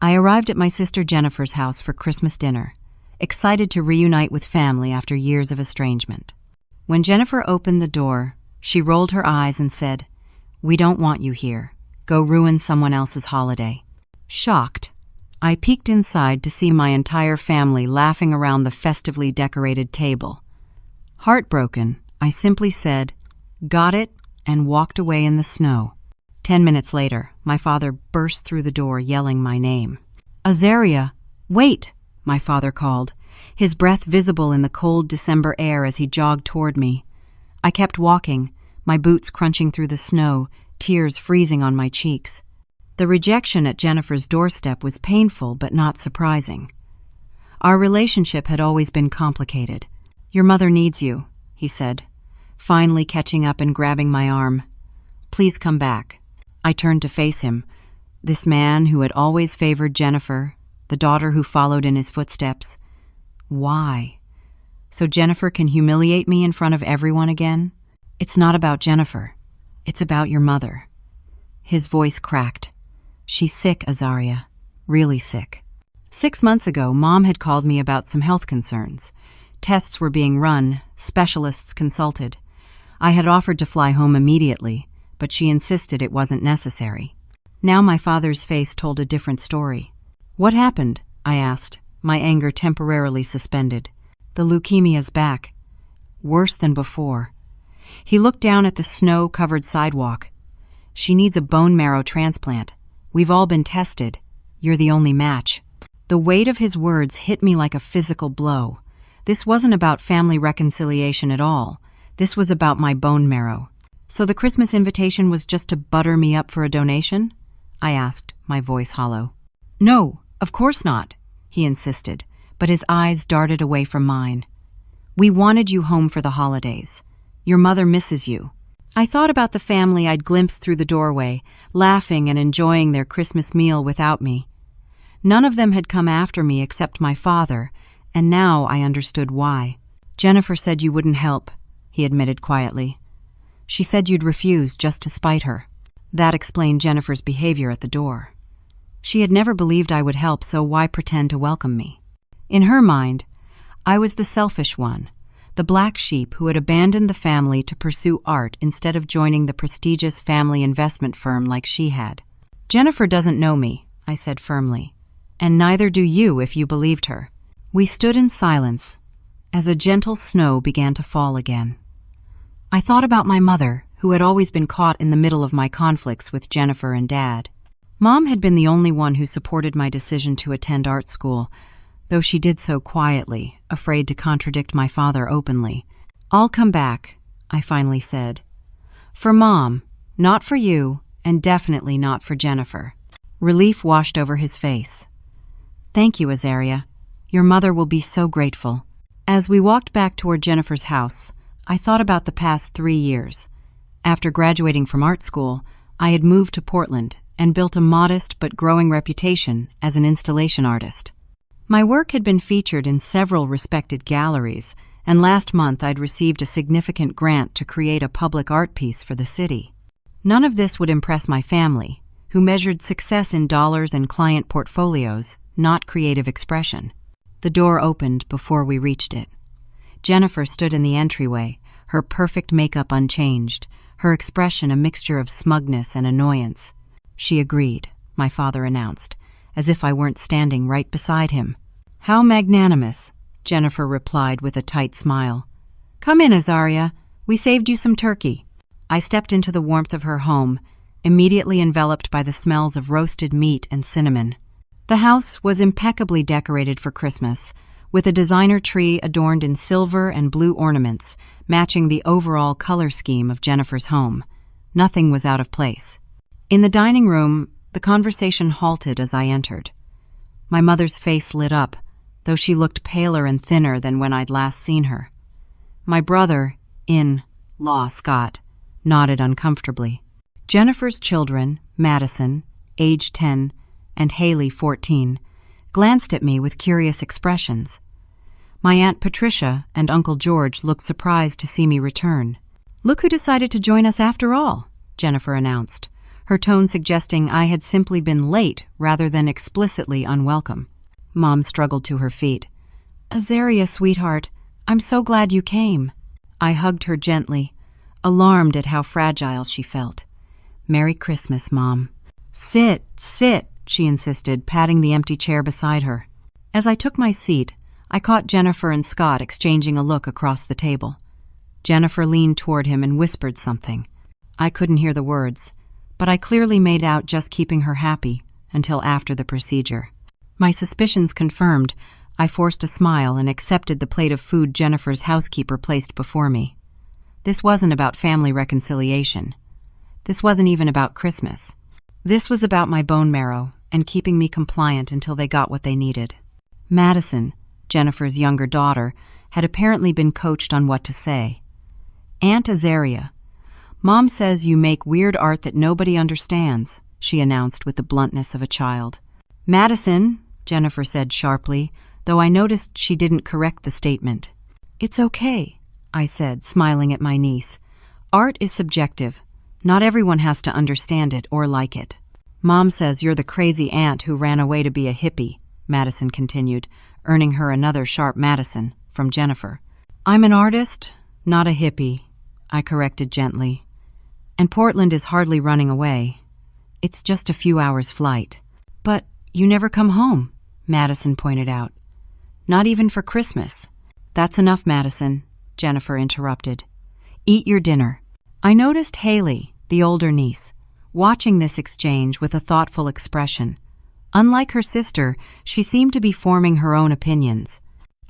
I arrived at my sister Jennifer's house for Christmas dinner, excited to reunite with family after years of estrangement. When Jennifer opened the door, she rolled her eyes and said, "We don't want you here. Go ruin someone else's holiday." Shocked, I peeked inside to see my entire family laughing around the festively decorated table. Heartbroken, I simply said, "Got it," and walked away in the snow. 10 minutes later, my father burst through the door yelling my name. "Azaria, wait!" my father called, his breath visible in the cold December air as he jogged toward me. I kept walking, my boots crunching through the snow, tears freezing on my cheeks. The rejection at Jennifer's doorstep was painful but not surprising. Our relationship had always been complicated. "Your mother needs you," he said, finally catching up and grabbing my arm. "Please come back." I turned to face him, this man who had always favored Jennifer, the daughter who followed in his footsteps. Why? So Jennifer can humiliate me in front of everyone again? "It's not about Jennifer. It's about your mother." His voice cracked. "She's sick, Azaria. Really sick." 6 months ago, Mom had called me about some health concerns. Tests were being run, specialists consulted. I had offered to fly home immediately, but she insisted it wasn't necessary. Now my father's face told a different story. "What happened?" I asked, my anger temporarily suspended. "The leukemia's back. Worse than before." He looked down at the snow-covered sidewalk. "She needs a bone marrow transplant. We've all been tested. You're the only match." The weight of his words hit me like a physical blow. This wasn't about family reconciliation at all. This was about my bone marrow. "So the Christmas invitation was just to butter me up for a donation?" I asked, my voice hollow. "No, of course not," he insisted, but his eyes darted away from mine. "We wanted you home for the holidays. Your mother misses you." I thought about the family I'd glimpsed through the doorway, laughing and enjoying their Christmas meal without me. None of them had come after me except my father, and now I understood why. "Jennifer said you wouldn't help," he admitted quietly. "She said you'd refuse just to spite her." That explained Jennifer's behavior at the door. She had never believed I would help, so why pretend to welcome me? In her mind, I was the selfish one, the black sheep who had abandoned the family to pursue art instead of joining the prestigious family investment firm like she had. "Jennifer doesn't know me," I said firmly, "and neither do you if you believed her." We stood in silence as a gentle snow began to fall again. I thought about my mother, who had always been caught in the middle of my conflicts with Jennifer and Dad. Mom had been the only one who supported my decision to attend art school, though she did so quietly, afraid to contradict my father openly. "I'll come back," I finally said. "For Mom, not for you, and definitely not for Jennifer." Relief washed over his face. "Thank you, Azaria. Your mother will be so grateful." As we walked back toward Jennifer's house, I thought about the past 3 years. After graduating from art school, I had moved to Portland and built a modest but growing reputation as an installation artist. My work had been featured in several respected galleries, and last month I'd received a significant grant to create a public art piece for the city. None of this would impress my family, who measured success in dollars and client portfolios, not creative expression. The door opened before we reached it. Jennifer stood in the entryway, her perfect makeup unchanged, her expression a mixture of smugness and annoyance. "She agreed," my father announced, as if I weren't standing right beside him. "How magnanimous," Jennifer replied with a tight smile. "Come in, Azaria. We saved you some turkey." I stepped into the warmth of her home, immediately enveloped by the smells of roasted meat and cinnamon. The house was impeccably decorated for Christmas, with a designer tree adorned in silver and blue ornaments, matching the overall color scheme of Jennifer's home. Nothing was out of place. In the dining room, the conversation halted as I entered. My mother's face lit up, though she looked paler and thinner than when I'd last seen her. My brother-in-law, Scott, nodded uncomfortably. Jennifer's children, Madison, age 10, and Haley, 14, glanced at me with curious expressions. My Aunt Patricia and Uncle George looked surprised to see me return. "Look who decided to join us after all," Jennifer announced, her tone suggesting I had simply been late rather than explicitly unwelcome. Mom struggled to her feet. "Azaria, sweetheart, I'm so glad you came." I hugged her gently, alarmed at how fragile she felt. "Merry Christmas, Mom." "Sit, sit," she insisted, patting the empty chair beside her. As I took my seat, I caught Jennifer and Scott exchanging a look across the table. Jennifer leaned toward him and whispered something. I couldn't hear the words, but I clearly made out just keeping her happy until after the procedure. My suspicions confirmed, I forced a smile and accepted the plate of food Jennifer's housekeeper placed before me. This wasn't about family reconciliation. This wasn't even about Christmas. This was about my bone marrow and keeping me compliant until they got what they needed. Madison, Jennifer's younger daughter, had apparently been coached on what to say. "Aunt Azaria, Mom says you make weird art that nobody understands," she announced with the bluntness of a child. "Madison," Jennifer said sharply, though I noticed she didn't correct the statement. "It's okay," I said, smiling at my niece. "Art is subjective. Not everyone has to understand it or like it." "Mom says you're the crazy aunt who ran away to be a hippie," Madison continued, earning her another sharp Madison from Jennifer. "I'm an artist, not a hippie," I corrected gently. "And Portland is hardly running away. It's just a few hours' flight." "But you never come home," Madison pointed out. "Not even for Christmas." "That's enough, Madison," Jennifer interrupted. "Eat your dinner." I noticed Haley, the older niece, watching this exchange with a thoughtful expression. Unlike her sister, she seemed to be forming her own opinions.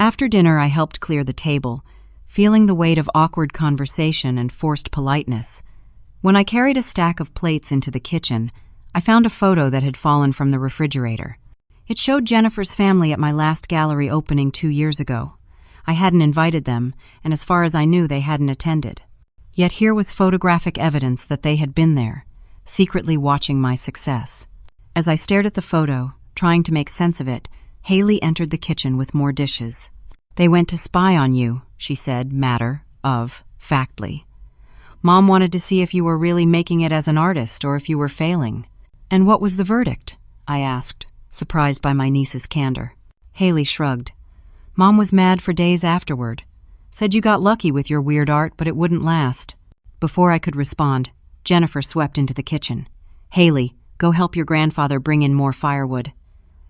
After dinner, I helped clear the table, feeling the weight of awkward conversation and forced politeness. When I carried a stack of plates into the kitchen, I found a photo that had fallen from the refrigerator. It showed Jennifer's family at my last gallery opening 2 years ago. I hadn't invited them, and as far as I knew, they hadn't attended. Yet here was photographic evidence that they had been there, secretly watching my success. As I stared at the photo, trying to make sense of it, Haley entered the kitchen with more dishes. "They went to spy on you," she said, factly. "Mom wanted to see if you were really making it as an artist or if you were failing." "And what was the verdict?" I asked, surprised by my niece's candor. Haley shrugged. "Mom was mad for days afterward. Said you got lucky with your weird art, but it wouldn't last." Before I could respond, Jennifer swept into the kitchen. "Haley, go help your grandfather bring in more firewood."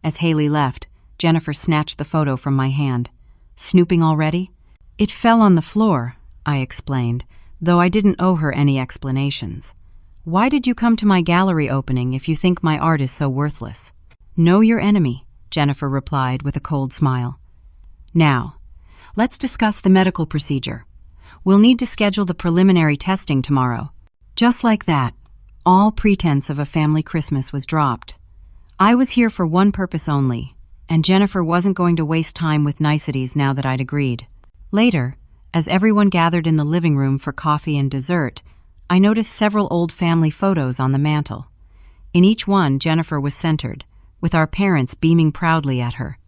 As Haley left, Jennifer snatched the photo from my hand. "Snooping already?" "It fell on the floor," I explained, though I didn't owe her any explanations. "Why did you come to my gallery opening if you think my art is so worthless?" "Know your enemy," Jennifer replied with a cold smile. "Now, let's discuss the medical procedure. We'll need to schedule the preliminary testing tomorrow." Just like that, all pretense of a family Christmas was dropped. I was here for one purpose only, and Jennifer wasn't going to waste time with niceties now that I'd agreed. Later, as everyone gathered in the living room for coffee and dessert, I noticed several old family photos on the mantel. In each one, Jennifer was centered, with our parents beaming proudly at her.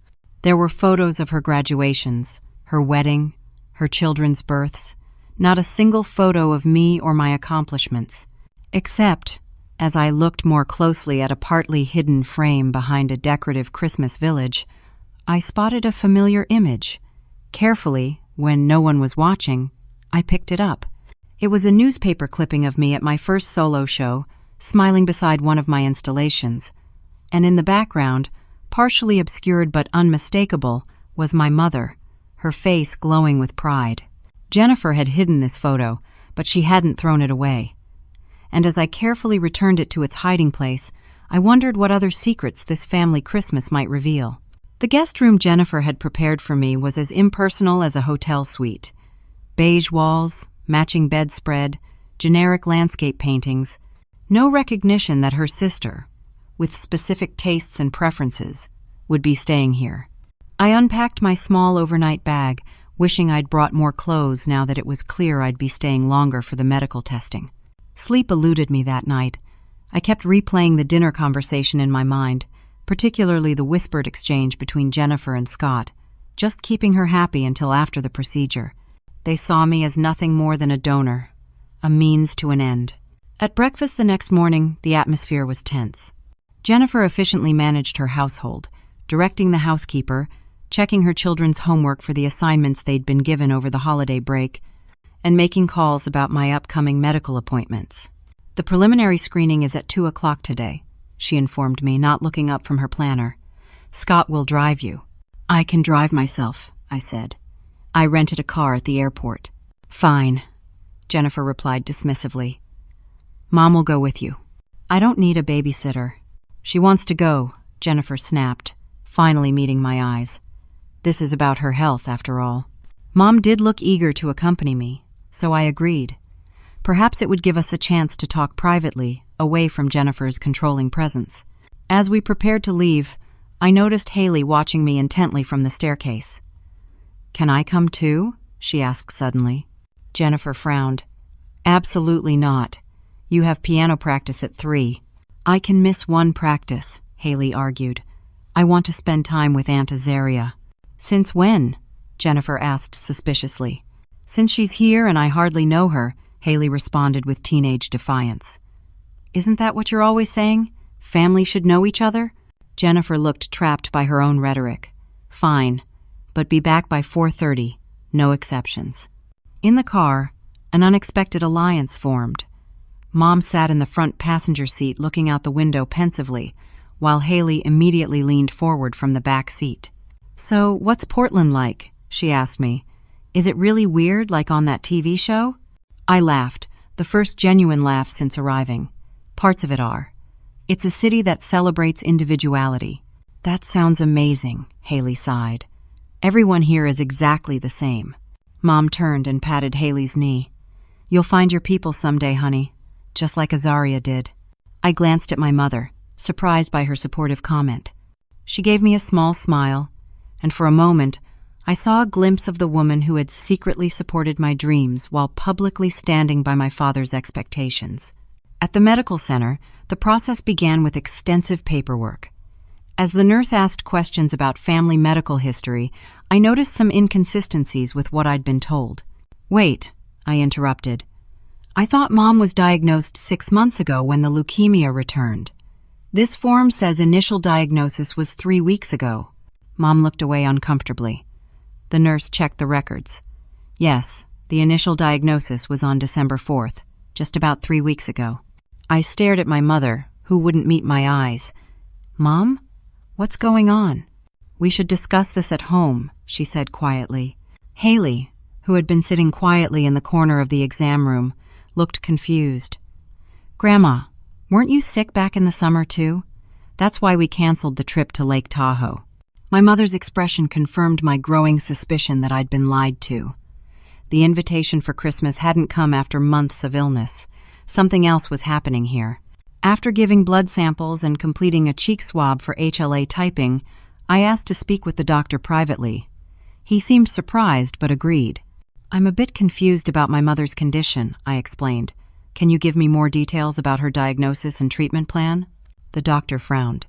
There were photos of her graduations, her wedding, her children's births, not a single photo of me or my accomplishments, except, as I looked more closely at a partly hidden frame behind a decorative Christmas village, I spotted a familiar image. Carefully, when no one was watching, I picked it up. It was a newspaper clipping of me at my first solo show, smiling beside one of my installations. And in the background, partially obscured but unmistakable, was my mother, her face glowing with pride. Jennifer had hidden this photo, but she hadn't thrown it away. And as I carefully returned it to its hiding place, I wondered what other secrets this family Christmas might reveal. The guest room Jennifer had prepared for me was as impersonal as a hotel suite. Beige walls, matching bedspread, generic landscape paintings. No recognition that her sister, with specific tastes and preferences, would be staying here. I unpacked my small overnight bag, wishing I'd brought more clothes now that it was clear I'd be staying longer for the medical testing. Sleep eluded me that night. I kept replaying the dinner conversation in my mind, particularly the whispered exchange between Jennifer and Scott, just keeping her happy until after the procedure. They saw me as nothing more than a donor, a means to an end. At breakfast the next morning, the atmosphere was tense. Jennifer efficiently managed her household, directing the housekeeper, checking her children's homework for the assignments they'd been given over the holiday break, and making calls about my upcoming medical appointments. "The preliminary screening is at 2 o'clock today," she informed me, not looking up from her planner. "Scott will drive you." "I can drive myself," I said. "I rented a car at the airport." "Fine," Jennifer replied dismissively. "Mom will go with you." "I don't need a babysitter." "She wants to go," Jennifer snapped, finally meeting my eyes. This is about her health, after all. Mom did look eager to accompany me, so I agreed. Perhaps it would give us a chance to talk privately, away from Jennifer's controlling presence. As we prepared to leave, I noticed Haley watching me intently from the staircase. "Can I come too?" she asked suddenly. Jennifer frowned. "Absolutely not. You have piano practice at 3. "I can miss one practice," Haley argued. "I want to spend time with Aunt Azaria." "Since when?" Jennifer asked suspiciously. "Since she's here and I hardly know her," Haley responded with teenage defiance. "Isn't that what you're always saying? Family should know each other?" Jennifer looked trapped by her own rhetoric. "Fine, but be back by 4:30, no exceptions." In the car, an unexpected alliance formed. Mom sat in the front passenger seat looking out the window pensively, while Haley immediately leaned forward from the back seat. "So, what's Portland like?" she asked me. "Is it really weird like on that TV show?" I laughed, the first genuine laugh since arriving. "Parts of it are. It's a city that celebrates individuality." "That sounds amazing," Haley sighed. "Everyone here is exactly the same." Mom turned and patted Haley's knee. "You'll find your people someday, honey, just like Azaria did." I glanced at my mother, surprised by her supportive comment. She gave me a small smile, and for a moment, I saw a glimpse of the woman who had secretly supported my dreams while publicly standing by my father's expectations. At the medical center, the process began with extensive paperwork. As the nurse asked questions about family medical history, I noticed some inconsistencies with what I'd been told. "Wait," I interrupted. "I thought Mom was diagnosed 6 months ago when the leukemia returned. This form says initial diagnosis was 3 weeks ago." Mom looked away uncomfortably. The nurse checked the records. "Yes, the initial diagnosis was on December 4th, just about 3 weeks ago." I stared at my mother, who wouldn't meet my eyes. "Mom, what's going on?" "We should discuss this at home," she said quietly. Haley, who had been sitting quietly in the corner of the exam room, looked confused. "Grandma, weren't you sick back in the summer too? That's why we canceled the trip to Lake Tahoe." My mother's expression confirmed my growing suspicion that I'd been lied to. The invitation for Christmas hadn't come after months of illness. Something else was happening here. After giving blood samples and completing a cheek swab for HLA typing, I asked to speak with the doctor privately. He seemed surprised but agreed. "I'm a bit confused about my mother's condition," I explained. "Can you give me more details about her diagnosis and treatment plan?" The doctor frowned.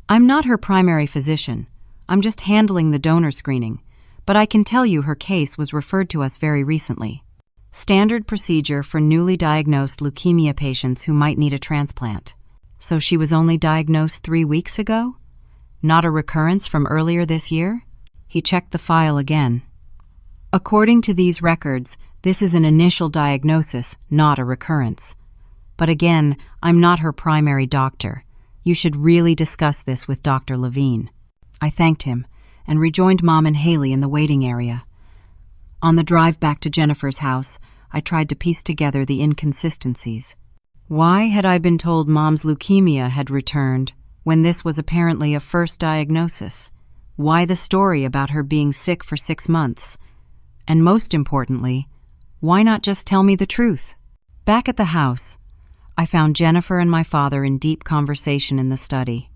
"I'm not her primary physician. I'm just handling the donor screening, but I can tell you her case was referred to us very recently. Standard procedure for newly diagnosed leukemia patients who might need a transplant." "So she was only diagnosed 3 weeks ago? Not a recurrence from earlier this year?" He checked the file again. "According to these records, this is an initial diagnosis, not a recurrence. But again, I'm not her primary doctor. You should really discuss this with Dr. Levine." I thanked him and rejoined Mom and Haley in the waiting area. On the drive back to Jennifer's house, I tried to piece together the inconsistencies. Why had I been told Mom's leukemia had returned when this was apparently a first diagnosis? Why the story about her being sick for 6 months? And most importantly, why not just tell me the truth? Back at the house, I found Jennifer and my father in deep conversation in the study.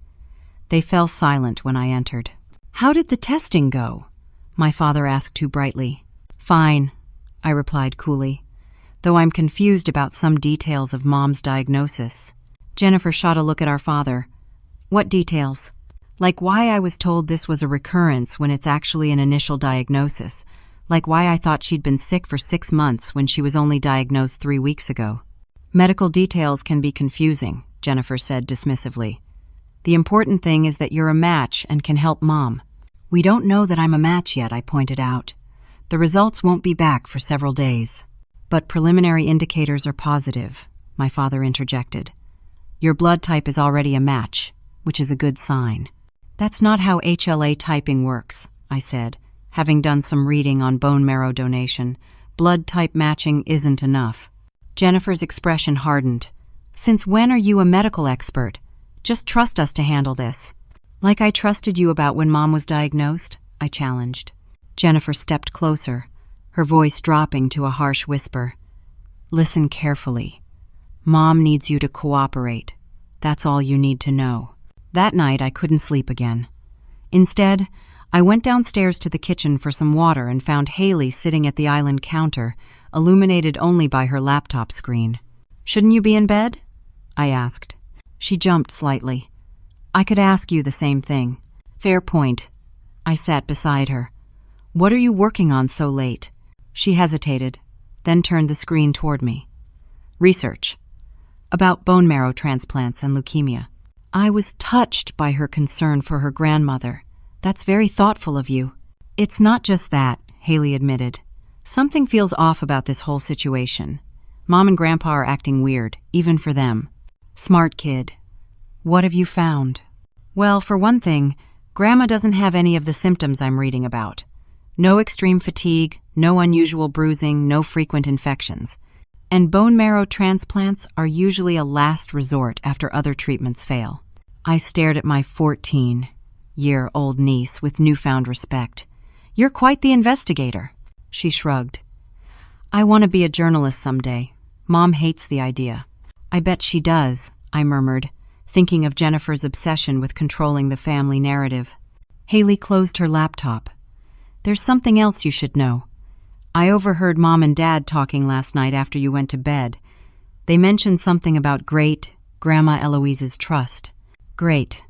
They fell silent when I entered. "How did the testing go?" my father asked too brightly. "Fine," I replied coolly, though I'm confused about some details of Mom's diagnosis. Jennifer shot a look at our father. "What details?" "Like why I was told this was a recurrence when it's actually an initial diagnosis. Like why I thought she'd been sick for 6 months when she was only diagnosed 3 weeks ago." Medical details can be confusing, Jennifer said dismissively. The important thing is that you're a match and can help Mom. We don't know that I'm a match yet, I pointed out. The results won't be back for several days. But preliminary indicators are positive, my father interjected. Your blood type is already a match, which is a good sign. That's not how HLA typing works, I said, having done some reading on bone marrow donation. Blood type matching isn't enough. Jennifer's expression hardened. Since when are you a medical expert? Just trust us to handle this. Like I trusted you about when Mom was diagnosed, I challenged. Jennifer stepped closer, her voice dropping to a harsh whisper. Listen carefully. Mom needs you to cooperate. That's all you need to know. That night, I couldn't sleep again. Instead, I went downstairs to the kitchen for some water and found Haley sitting at the island counter, illuminated only by her laptop screen. Shouldn't you be in bed? I asked. She jumped slightly. I could ask you the same thing. Fair point. I sat beside her. What are you working on so late? She hesitated, then turned the screen toward me. Research. About bone marrow transplants and leukemia. I was touched by her concern for her grandmother. That's very thoughtful of you. It's not just that, Haley admitted. Something feels off about this whole situation. Mom and Grandpa are acting weird, even for them. Smart kid. What have you found? Well, for one thing, Grandma doesn't have any of the symptoms I'm reading about. No extreme fatigue, no unusual bruising, no frequent infections. And bone marrow transplants are usually a last resort after other treatments fail. I stared at my 14-year-old niece with newfound respect. You're quite the investigator. She shrugged. I want to be a journalist someday. Mom hates the idea. I bet she does, I murmured, thinking of Jennifer's obsession with controlling the family narrative. Haley closed her laptop. There's something else you should know. I overheard Mom and Dad talking last night after you went to bed. They mentioned something about Grandma Eloise's trust. Great.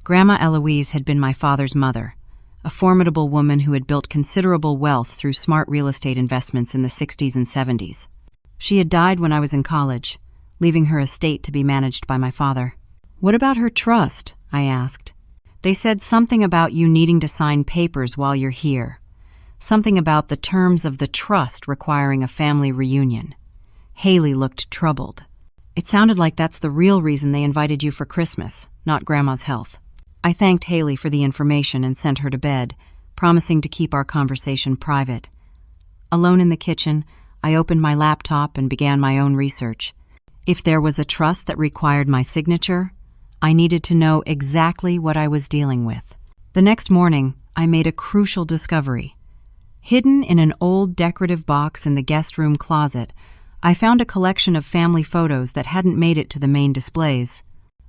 Grandma Eloise had been my father's mother, a formidable woman who had built considerable wealth through smart real estate investments in the 60s and 70s. She had died when I was in college, leaving her estate to be managed by my father. What about her trust? I asked. They said something about you needing to sign papers while you're here. Something about the terms of the trust requiring a family reunion. Haley looked troubled. It sounded like that's the real reason they invited you for Christmas, not Grandma's health. I thanked Haley for the information and sent her to bed, promising to keep our conversation private. Alone in the kitchen, I opened my laptop and began my own research. If there was a trust that required my signature, I needed to know exactly what I was dealing with. The next morning, I made a crucial discovery. Hidden in an old decorative box in the guest room closet, I found a collection of family photos that hadn't made it to the main displays.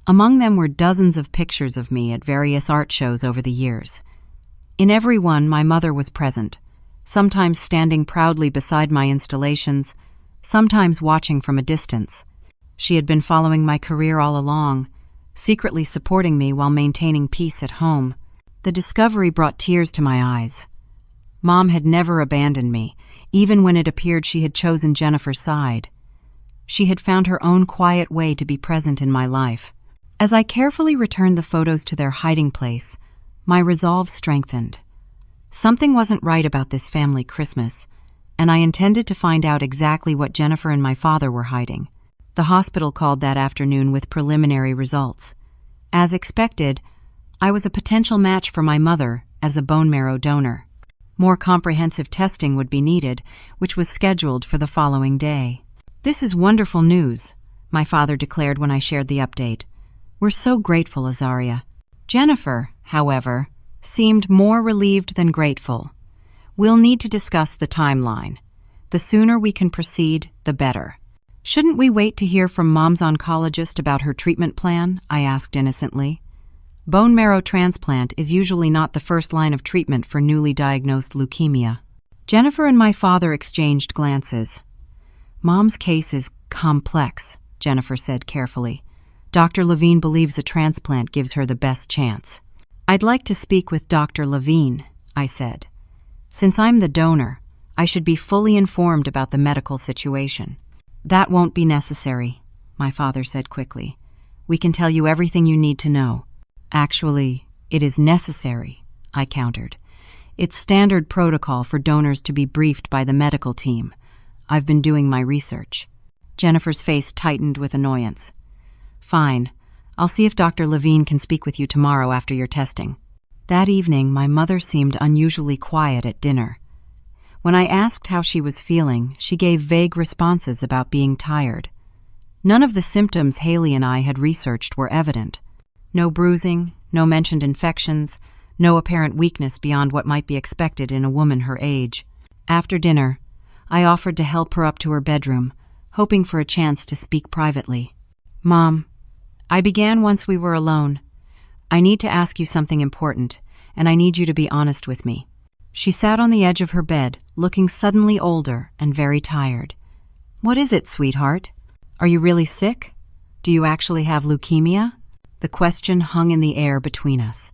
Among them were dozens of pictures of me at various art shows over the years. In every one, my mother was present, sometimes standing proudly beside my installations, sometimes watching from a distance. She had been following my career all along, secretly supporting me while maintaining peace at home. The discovery brought tears to my eyes. Mom had never abandoned me, even when it appeared she had chosen Jennifer's side. She had found her own quiet way to be present in my life. As I carefully returned the photos to their hiding place, my resolve strengthened. Something wasn't right about this family Christmas, and I intended to find out exactly what Jennifer and my father were hiding. The hospital called that afternoon with preliminary results. As expected, I was a potential match for my mother as a bone marrow donor. More comprehensive testing would be needed, which was scheduled for the following day. This is wonderful news, my father declared when I shared the update. We're so grateful, Azaria. Jennifer, however, seemed more relieved than grateful. We'll need to discuss the timeline. The sooner we can proceed, the better. Shouldn't we wait to hear from Mom's oncologist about her treatment plan? I asked innocently. Bone marrow transplant is usually not the first line of treatment for newly diagnosed leukemia. Jennifer and my father exchanged glances. Mom's case is complex, Jennifer said carefully. Dr. Levine believes a transplant gives her the best chance. I'd like to speak with Dr. Levine, I said. Since I'm the donor, I should be fully informed about the medical situation. That won't be necessary, my father said quickly. We can tell you everything you need to know. Actually, it is necessary, I countered. It's standard protocol for donors to be briefed by the medical team. I've been doing my research. Jennifer's face tightened with annoyance. Fine. I'll see if Dr. Levine can speak with you tomorrow after your testing. That evening, my mother seemed unusually quiet at dinner. When I asked how she was feeling, she gave vague responses about being tired. None of the symptoms Haley and I had researched were evident. No bruising, no mentioned infections, no apparent weakness beyond what might be expected in a woman her age. After dinner, I offered to help her up to her bedroom, hoping for a chance to speak privately. Mom, I began once we were alone. I need to ask you something important, and I need you to be honest with me. She sat on the edge of her bed, looking suddenly older and very tired. What is it, sweetheart? Are you really sick? Do you actually have leukemia? The question hung in the air between us.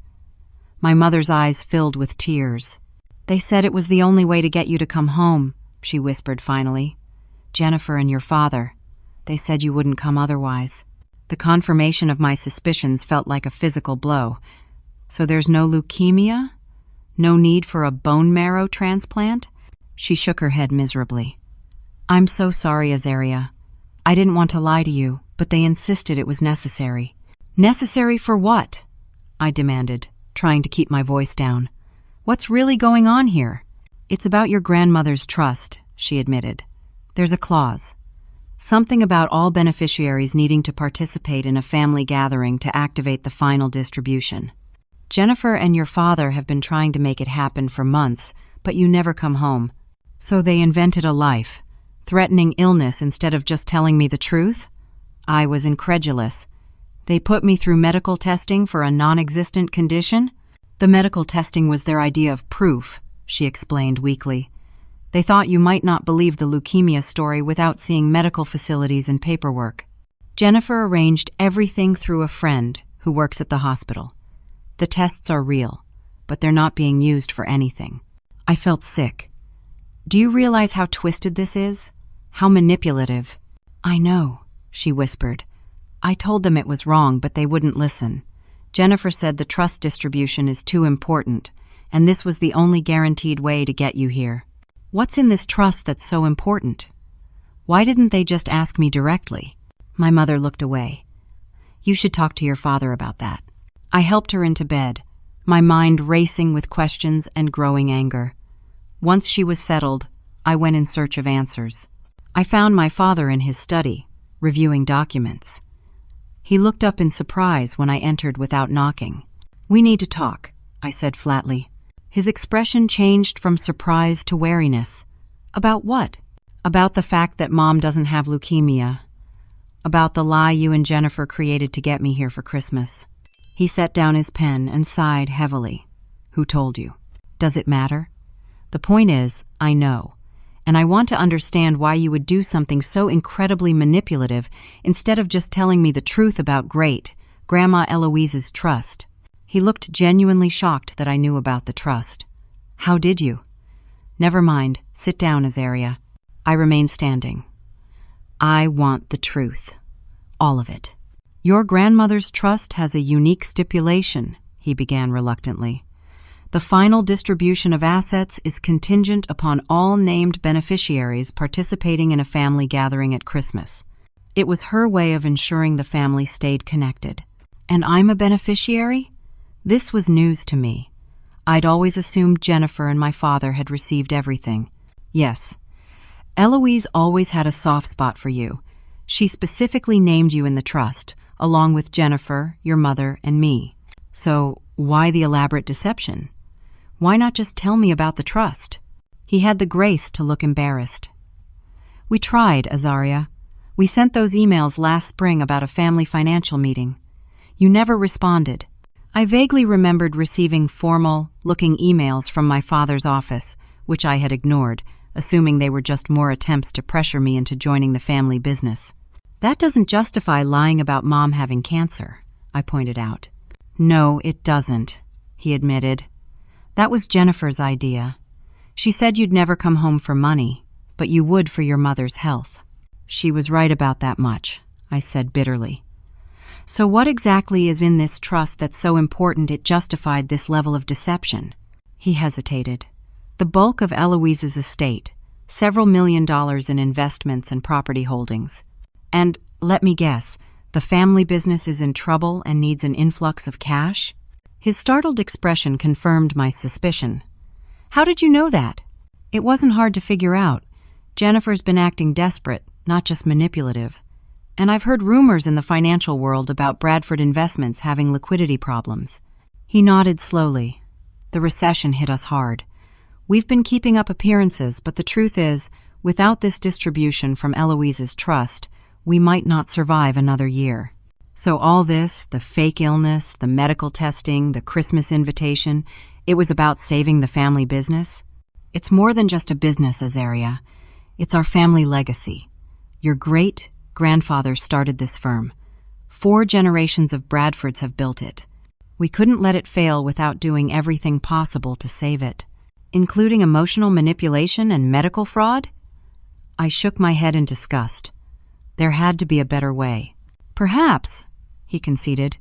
My mother's eyes filled with tears. They said it was the only way to get you to come home, she whispered finally. Jennifer and your father. They said you wouldn't come otherwise. The confirmation of my suspicions felt like a physical blow. So there's no leukemia? No need for a bone marrow transplant? She shook her head miserably. I'm so sorry, Azaria. I didn't want to lie to you, but they insisted it was necessary. Necessary for what? I demanded, trying to keep my voice down. What's really going on here? It's about your grandmother's trust, she admitted. There's a clause. Something about all beneficiaries needing to participate in a family gathering to activate the final distribution. Jennifer and your father have been trying to make it happen for months, but you never come home. So they invented a life, threatening illness instead of just telling me the truth? I was incredulous. They put me through medical testing for a non-existent condition? The medical testing was their idea of proof, she explained weakly. They thought you might not believe the leukemia story without seeing medical facilities and paperwork. Jennifer arranged everything through a friend who works at the hospital. The tests are real, but they're not being used for anything. I felt sick. Do you realize how twisted this is? How manipulative? I know, she whispered. I told them it was wrong, but they wouldn't listen. Jennifer said the trust distribution is too important, and this was the only guaranteed way to get you here. What's in this trust that's so important? Why didn't they just ask me directly? My mother looked away. You should talk to your father about that. I helped her into bed, my mind racing with questions and growing anger. Once she was settled, I went in search of answers. I found my father in his study, reviewing documents. He looked up in surprise when I entered without knocking. We need to talk, I said flatly. His expression changed from surprise to wariness. About what? About the fact that Mom doesn't have leukemia. About the lie you and Jennifer created to get me here for Christmas. He set down his pen and sighed heavily. Who told you? Does it matter? The point is, I know, and I want to understand why you would do something so incredibly manipulative instead of just telling me the truth about Grandma Eloise's trust. He looked genuinely shocked that I knew about the trust. How did you? Never mind. Sit down, Azaria. I remained standing. I want the truth. All of it. Your grandmother's trust has a unique stipulation, he began reluctantly. The final distribution of assets is contingent upon all named beneficiaries participating in a family gathering at Christmas. It was her way of ensuring the family stayed connected. And I'm a beneficiary? This was news to me. I'd always assumed Jennifer and my father had received everything. Yes. Eloise always had a soft spot for you. She specifically named you in the trust, along with Jennifer, your mother, and me. So, why the elaborate deception? Why not just tell me about the trust? He had the grace to look embarrassed. We tried, Azaria. We sent those emails last spring about a family financial meeting. You never responded. I vaguely remembered receiving formal-looking emails from my father's office, which I had ignored, assuming they were just more attempts to pressure me into joining the family business. That doesn't justify lying about Mom having cancer, I pointed out. No, it doesn't, he admitted. That was Jennifer's idea. She said you'd never come home for money, but you would for your mother's health. She was right about that much, I said bitterly. So what exactly is in this trust that's so important it justified this level of deception? He hesitated. The bulk of Eloise's estate, several $1 million in investments and property holdings. And, let me guess, the family business is in trouble and needs an influx of cash? His startled expression confirmed my suspicion. How did you know that? It wasn't hard to figure out. Jennifer's been acting desperate, not just manipulative. And I've heard rumors in the financial world about Bradford Investments having liquidity problems. He nodded slowly. The recession hit us hard. We've been keeping up appearances, but the truth is, without this distribution from Eloise's trust, we might not survive another year. So all this, the fake illness, the medical testing, the Christmas invitation, it was about saving the family business? It's more than just a business, Azaria. It's our family legacy. Your great-grandfather started this firm. 4 generations of Bradfords have built it. We couldn't let it fail without doing everything possible to save it. Including emotional manipulation and medical fraud? I shook my head in disgust. There had to be a better way. Perhaps, he conceded.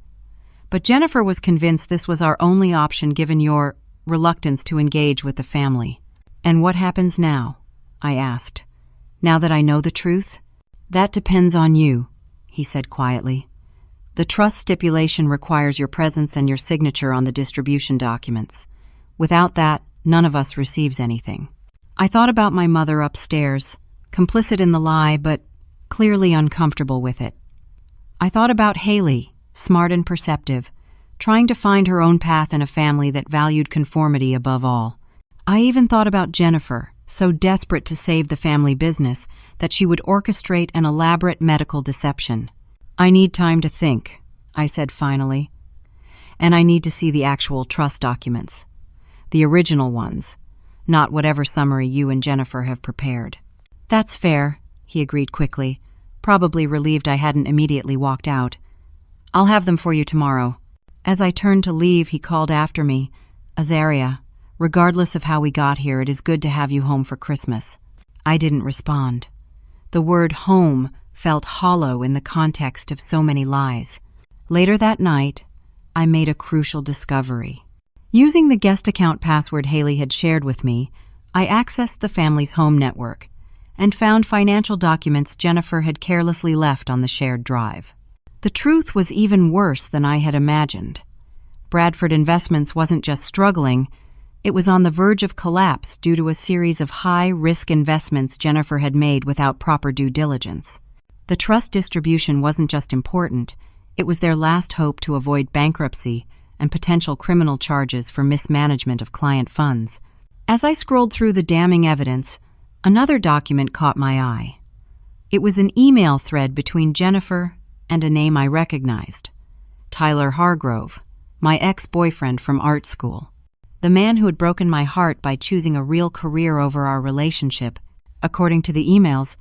But Jennifer was convinced this was our only option given your reluctance to engage with the family. And what happens now? I asked. Now that I know the truth? That depends on you, he said quietly. The trust stipulation requires your presence and your signature on the distribution documents. Without that, none of us receives anything. I thought about my mother upstairs, complicit in the lie, but clearly uncomfortable with it. I thought about Haley, smart and perceptive, trying to find her own path in a family that valued conformity above all. I even thought about Jennifer, so desperate to save the family business that she would orchestrate an elaborate medical deception. I need time to think, I said finally. And I need to see the actual trust documents. The original ones, not whatever summary you and Jennifer have prepared. That's fair, he agreed quickly, probably relieved I hadn't immediately walked out. I'll have them for you tomorrow. As I turned to leave, he called after me, Azaria, regardless of how we got here, it is good to have you home for Christmas. I didn't respond. The word home felt hollow in the context of so many lies. Later that night, I made a crucial discovery. Using the guest account password Haley had shared with me, I accessed the family's home network and found financial documents Jennifer had carelessly left on the shared drive. The truth was even worse than I had imagined. Bradford Investments wasn't just struggling, it was on the verge of collapse due to a series of high-risk investments Jennifer had made without proper due diligence. The trust distribution wasn't just important, it was their last hope to avoid bankruptcy and potential criminal charges for mismanagement of client funds. As I scrolled through the damning evidence, another document caught my eye. It was an email thread between Jennifer and a name I recognized. Tyler Hargrove, my ex-boyfriend from art school. The man who had broken my heart by choosing a real career over our relationship. According to the emails,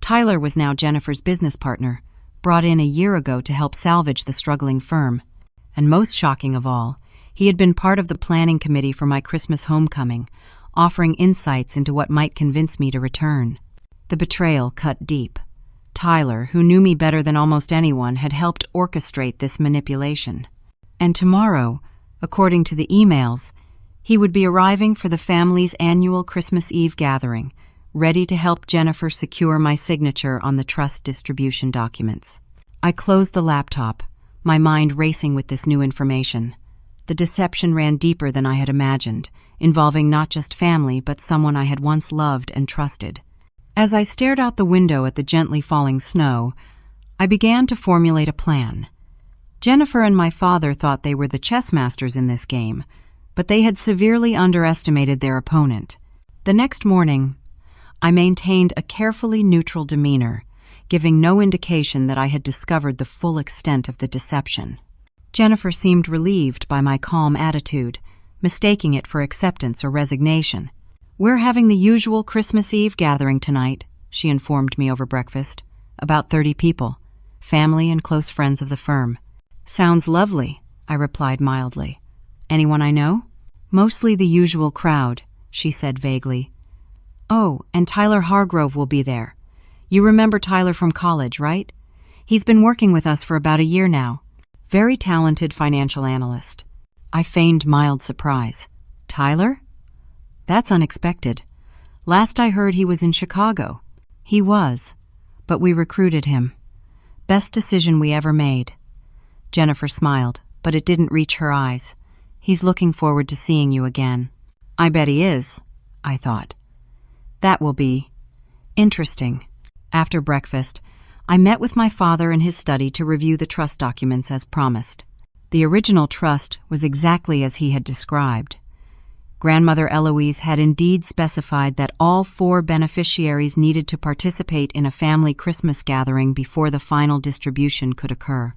Tyler was now Jennifer's business partner, brought in a year ago to help salvage the struggling firm. And most shocking of all, he had been part of the planning committee for my Christmas homecoming, offering insights into what might convince me to return. The betrayal cut deep. Tyler, who knew me better than almost anyone, had helped orchestrate this manipulation. And tomorrow, according to the emails, he would be arriving for the family's annual Christmas Eve gathering, ready to help Jennifer secure my signature on the trust distribution documents. I closed the laptop, my mind racing with this new information. The deception ran deeper than I had imagined, involving not just family but someone I had once loved and trusted. As I stared out the window at the gently falling snow, I began to formulate a plan. Jennifer and my father thought they were the chess masters in this game, but they had severely underestimated their opponent. The next morning, I maintained a carefully neutral demeanor, giving no indication that I had discovered the full extent of the deception. Jennifer seemed relieved by my calm attitude, mistaking it for acceptance or resignation. "We're having the usual Christmas Eve gathering tonight," she informed me over breakfast. "About 30 people, family and close friends of the firm." "Sounds lovely," I replied mildly. "Anyone I know?" "Mostly the usual crowd," she said vaguely. "Oh, and Tyler Hargrove will be there. You remember Tyler from college, right? He's been working with us for about a year now. Very talented financial analyst. I feigned mild surprise. Tyler? That's unexpected. Last I heard he was in Chicago. He was, but we recruited him. Best decision we ever made. Jennifer smiled, but it didn't reach her eyes. He's looking forward to seeing you again. I bet he is, I thought. That will be interesting. After breakfast, I met with my father in his study to review the trust documents as promised. The original trust was exactly as he had described. Grandmother Eloise had indeed specified that all 4 beneficiaries needed to participate in a family Christmas gathering before the final distribution could occur.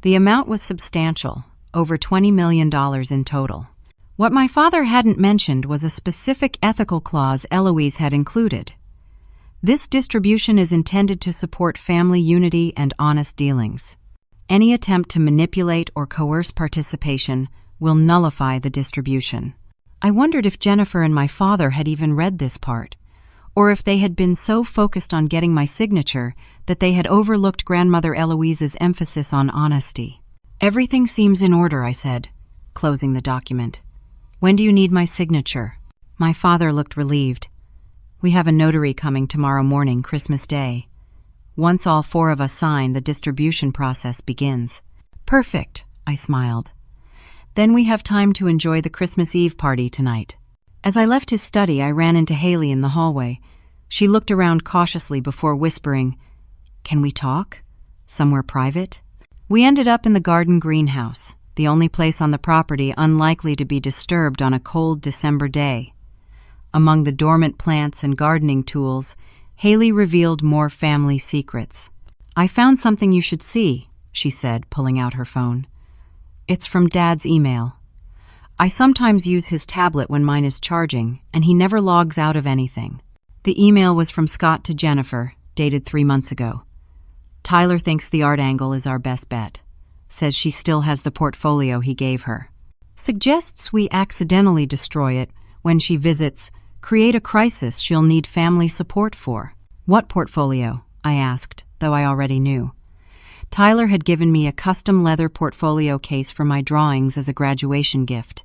The amount was substantial, over $20 million in total. What my father hadn't mentioned was a specific ethical clause Eloise had included. This distribution is intended to support family unity and honest dealings. Any attempt to manipulate or coerce participation will nullify the distribution. I wondered if Jennifer and my father had even read this part, or if they had been so focused on getting my signature that they had overlooked Grandmother Eloise's emphasis on honesty. Everything seems in order, I said, closing the document. When do you need my signature? My father looked relieved. We have a notary coming tomorrow morning, Christmas Day. Once all 4 of us sign, the distribution process begins. Perfect, I smiled. Then we have time to enjoy the Christmas Eve party tonight. As I left his study, I ran into Haley in the hallway. She looked around cautiously before whispering, "Can we talk? Somewhere private?" We ended up in the garden greenhouse, the only place on the property unlikely to be disturbed on a cold December day. Among the dormant plants and gardening tools, Haley revealed more family secrets. "I found something you should see," she said, pulling out her phone. "It's from Dad's email. I sometimes use his tablet when mine is charging, and he never logs out of anything." The email was from Scott to Jennifer, dated 3 months ago. "Tyler thinks the art angle is our best bet. Says she still has the portfolio he gave her. Suggests we accidentally destroy it when she visits, create a crisis she'll need family support for." "What portfolio?" I asked, though I already knew. Tyler had given me a custom leather portfolio case for my drawings as a graduation gift.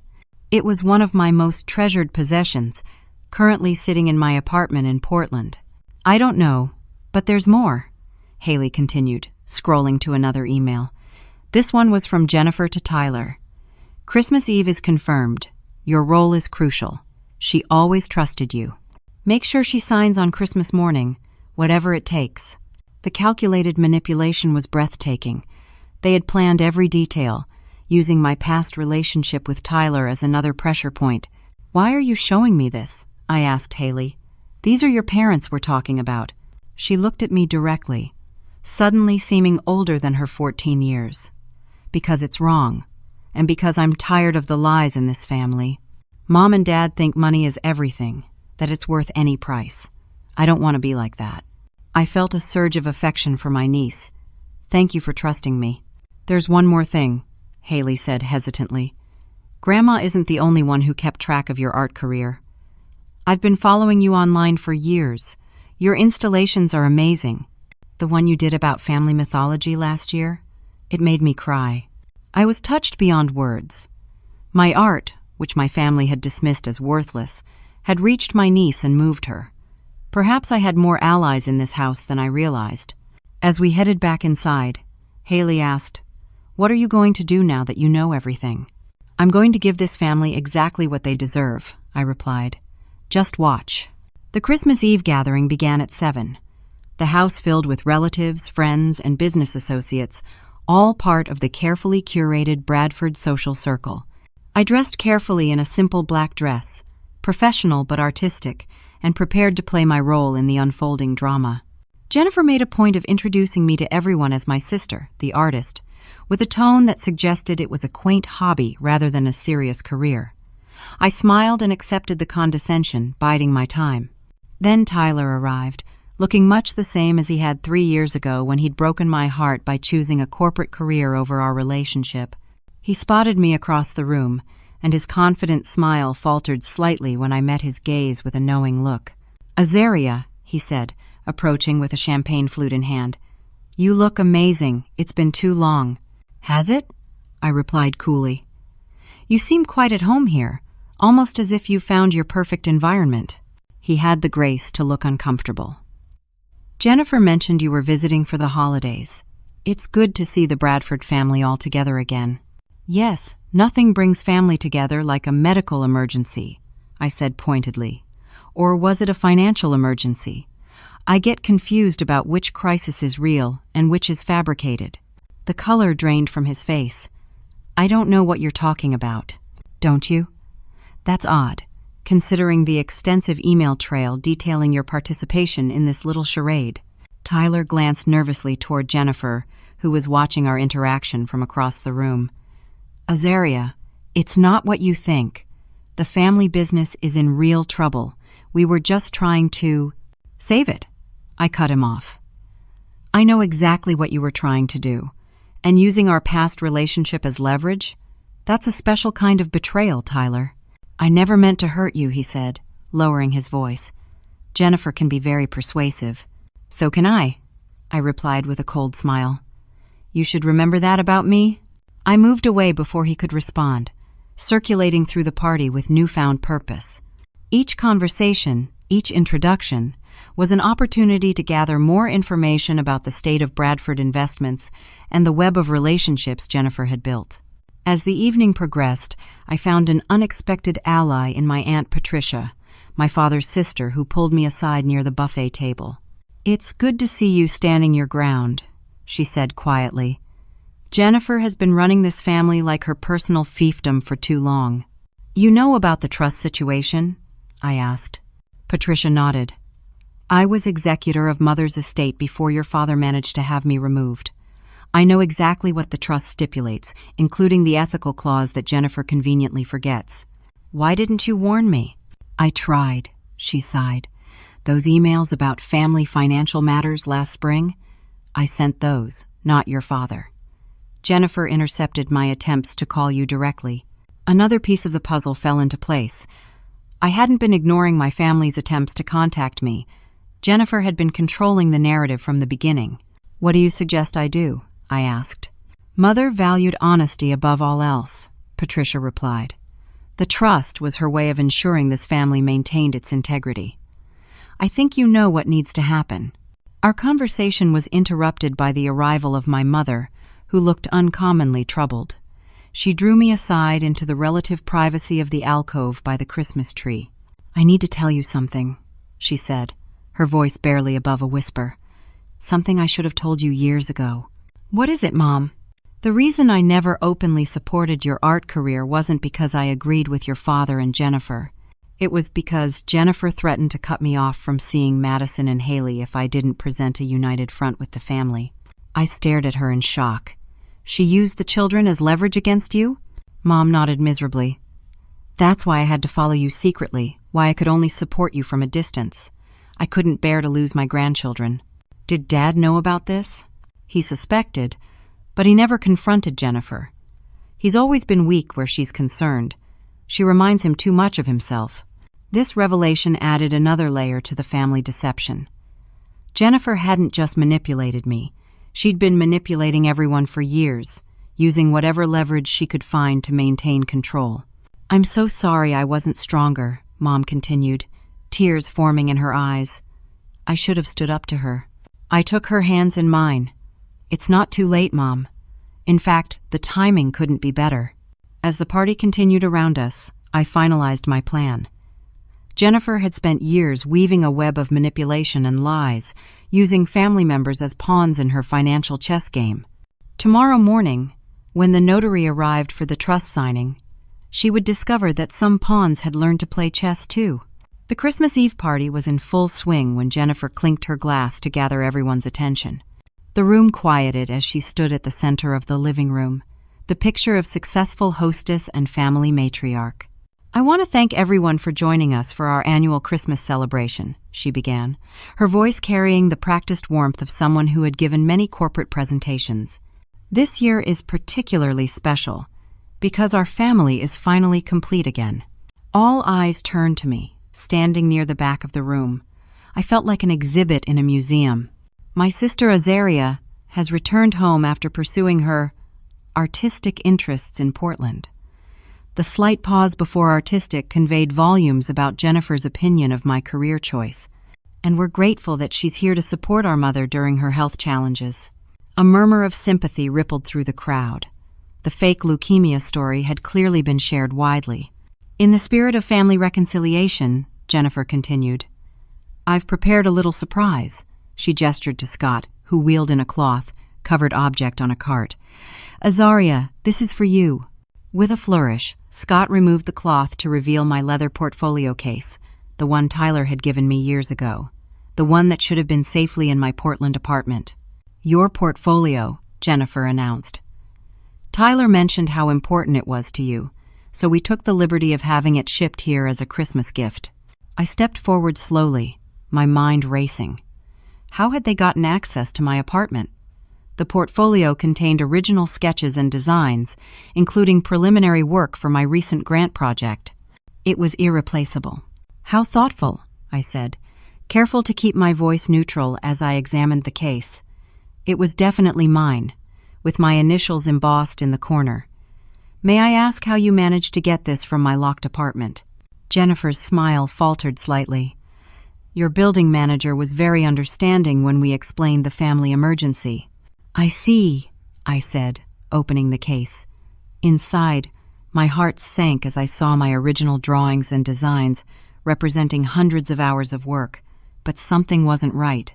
It was one of my most treasured possessions, currently sitting in my apartment in Portland. "I don't know, but there's more," Haley continued, scrolling to another email. This one was from Jennifer to Tyler. "Christmas Eve is confirmed. Your role is crucial. She always trusted you. Make sure she signs on Christmas morning, whatever it takes." The calculated manipulation was breathtaking. They had planned every detail, using my past relationship with Tyler as another pressure point. "Why are you showing me this?" I asked Haley. "These are your parents we're talking about." She looked at me directly, suddenly seeming older than her 14 years. "Because it's wrong, and because I'm tired of the lies in this family. Mom and Dad think money is everything, that it's worth any price. I don't want to be like that." I felt a surge of affection for my niece. "Thank you for trusting me." "There's one more thing," Haley said hesitantly. "Grandma isn't the only one who kept track of your art career. I've been following you online for years. Your installations are amazing. The one you did about family mythology last year? It made me cry. I was touched beyond words. My art, which my family had dismissed as worthless, had reached my niece and moved her. Perhaps I had more allies in this house than I realized. As we headed back inside, Haley asked, "What are you going to do now that you know everything?" "I'm going to give this family exactly what they deserve," I replied. "Just watch." The Christmas Eve gathering began at 7. The house filled with relatives, friends, and business associates, all part of the carefully curated Bradford social circle. I dressed carefully in a simple black dress, professional but artistic, and prepared to play my role in the unfolding drama. Jennifer made a point of introducing me to everyone as my sister, the artist, with a tone that suggested it was a quaint hobby rather than a serious career. I smiled and accepted the condescension, biding my time. Then Tyler arrived, looking much the same as he had 3 years ago when he'd broken my heart by choosing a corporate career over our relationship. He spotted me across the room, and his confident smile faltered slightly when I met his gaze with a knowing look. "Azaria," he said, approaching with a champagne flute in hand. "You look amazing. It's been too long." "Has it?" I replied coolly. "You seem quite at home here, almost as if you found your perfect environment." He had the grace to look uncomfortable. "Jennifer mentioned you were visiting for the holidays. It's good to see the Bradford family all together again." "Yes, nothing brings family together like a medical emergency," I said pointedly. "Or was it a financial emergency? I get confused about which crisis is real and which is fabricated." The color drained from his face. "I don't know what you're talking about." "Don't you? That's odd, considering the extensive email trail detailing your participation in this little charade." Tyler glanced nervously toward Jennifer, who was watching our interaction from across the room. "Azaria, it's not what you think. The family business is in real trouble. We were just trying to save it." I cut him off. "I know exactly what you were trying to do. And using our past relationship as leverage? That's a special kind of betrayal, Tyler." "I never meant to hurt you," he said, lowering his voice. "Jennifer can be very persuasive." "So can I," I replied with a cold smile. "You should remember that about me." I moved away before he could respond, circulating through the party with newfound purpose. Each conversation, each introduction, was an opportunity to gather more information about the state of Bradford investments and the web of relationships Jennifer had built. As the evening progressed, I found an unexpected ally in my Aunt Patricia, my father's sister, who pulled me aside near the buffet table. "It's good to see you standing your ground," she said quietly. "Jennifer has been running this family like her personal fiefdom for too long." "You know about the trust situation?" I asked. Patricia nodded. "I was executor of Mother's estate before your father managed to have me removed. I know exactly what the trust stipulates, including the ethical clause that Jennifer conveniently forgets." "Why didn't you warn me?" "I tried," she sighed. "Those emails about family financial matters last spring? I sent those, not your father." "Jennifer intercepted my attempts to call you directly." Another piece of the puzzle fell into place. I hadn't been ignoring my family's attempts to contact me. Jennifer had been controlling the narrative from the beginning. "What do you suggest I do?" I asked. "Mother valued honesty above all else," Patricia replied. "The trust was her way of ensuring this family maintained its integrity. I think you know what needs to happen." Our conversation was interrupted by the arrival of my mother, who looked uncommonly troubled. She drew me aside into the relative privacy of the alcove by the Christmas tree. "I need to tell you something," she said, her voice barely above a whisper. "Something I should have told you years ago." "What is it, Mom?" "The reason I never openly supported your art career wasn't because I agreed with your father and Jennifer. It was because Jennifer threatened to cut me off from seeing Madison and Haley if I didn't present a united front with the family." I stared at her in shock. "She used the children as leverage against you?" Mom nodded miserably. "That's why I had to follow you secretly, why I could only support you from a distance. I couldn't bear to lose my grandchildren." "Did Dad know about this?" "He suspected, but he never confronted Jennifer. He's always been weak where she's concerned. She reminds him too much of himself." This revelation added another layer to the family deception. Jennifer hadn't just manipulated me. She'd been manipulating everyone for years, using whatever leverage she could find to maintain control. "I'm so sorry I wasn't stronger," Mom continued, tears forming in her eyes. "I should have stood up to her." I took her hands in mine. "It's not too late, Mom. In fact, the timing couldn't be better." As the party continued around us, I finalized my plan. Jennifer had spent years weaving a web of manipulation and lies, using family members as pawns in her financial chess game. Tomorrow morning, when the notary arrived for the trust signing, she would discover that some pawns had learned to play chess too. The Christmas Eve party was in full swing when Jennifer clinked her glass to gather everyone's attention. The room quieted as she stood at the center of the living room, the picture of successful hostess and family matriarch. "I want to thank everyone for joining us for our annual Christmas celebration," she began, her voice carrying the practiced warmth of someone who had given many corporate presentations. "This year is particularly special because our family is finally complete again." All eyes turned to me, standing near the back of the room. I felt like an exhibit in a museum. My sister Azaria has returned home after pursuing her artistic interests in Portland. The slight pause before artistic conveyed volumes about Jennifer's opinion of my career choice, and we're grateful that she's here to support our mother during her health challenges. A murmur of sympathy rippled through the crowd. The fake leukemia story had clearly been shared widely. In the spirit of family reconciliation, Jennifer continued, I've prepared a little surprise. She gestured to Scott, who wheeled in a cloth-covered object on a cart. Azaria, this is for you. With a flourish, Scott removed the cloth to reveal my leather portfolio case, the one Tyler had given me years ago, the one that should have been safely in my Portland apartment. Your portfolio, Jennifer announced. Tyler mentioned how important it was to you, so we took the liberty of having it shipped here as a Christmas gift. I stepped forward slowly, my mind racing. How had they gotten access to my apartment? The portfolio contained original sketches and designs, including preliminary work for my recent grant project. It was irreplaceable. How thoughtful, I said, careful to keep my voice neutral as I examined the case. It was definitely mine, with my initials embossed in the corner. May I ask how you managed to get this from my locked apartment? Jennifer's smile faltered slightly. Your building manager was very understanding when we explained the family emergency. I see, I said, opening the case. Inside, my heart sank as I saw my original drawings and designs representing hundreds of hours of work, but something wasn't right.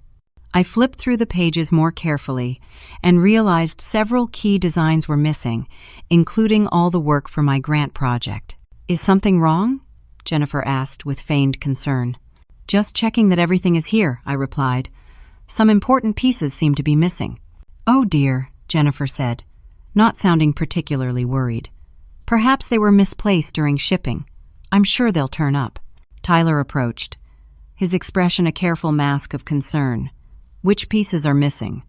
I flipped through the pages more carefully and realized several key designs were missing, including all the work for my grant project. Is something wrong? Jennifer asked with feigned concern. Just checking that everything is here, I replied. Some important pieces seem to be missing. Oh dear, Jennifer said, not sounding particularly worried. Perhaps they were misplaced during shipping. I'm sure they'll turn up. Tyler approached, his expression a careful mask of concern. Which pieces are missing?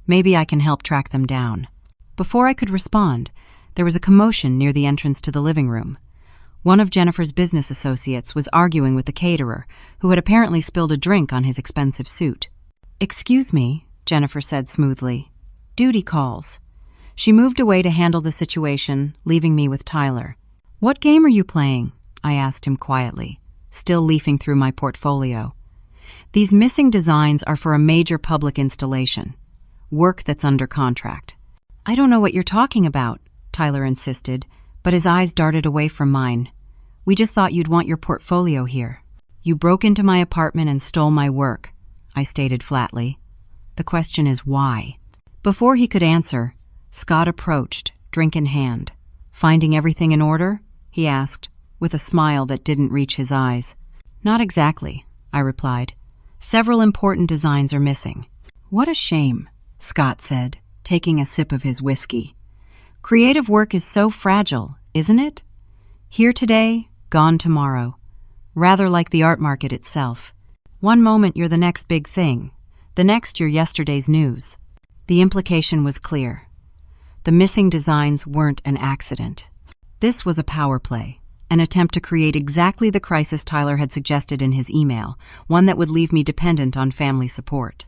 Maybe I can help track them down. Before I could respond, there was a commotion near the entrance to the living room. One of Jennifer's business associates was arguing with the caterer, who had apparently spilled a drink on his expensive suit. Excuse me, Jennifer said smoothly. Duty calls. She moved away to handle the situation, leaving me with Tyler. What game are you playing? I asked him quietly, still leafing through my portfolio. These missing designs are for a major public installation, work that's under contract. I don't know what you're talking about, Tyler insisted, but his eyes darted away from mine. We just thought you'd want your portfolio here. You broke into my apartment and stole my work, I stated flatly. The question is why? Before he could answer, Scott approached, drink in hand. Finding everything in order? He asked, with a smile that didn't reach his eyes. Not exactly, I replied. Several important designs are missing. What a shame, Scott said, taking a sip of his whiskey. Creative work is so fragile, isn't it? Here today, gone tomorrow. Rather like the art market itself. One moment you're the next big thing, the next you're yesterday's news. The implication was clear. The missing designs weren't an accident. This was a power play. An attempt to create exactly the crisis Tyler had suggested in his email, one that would leave me dependent on family support.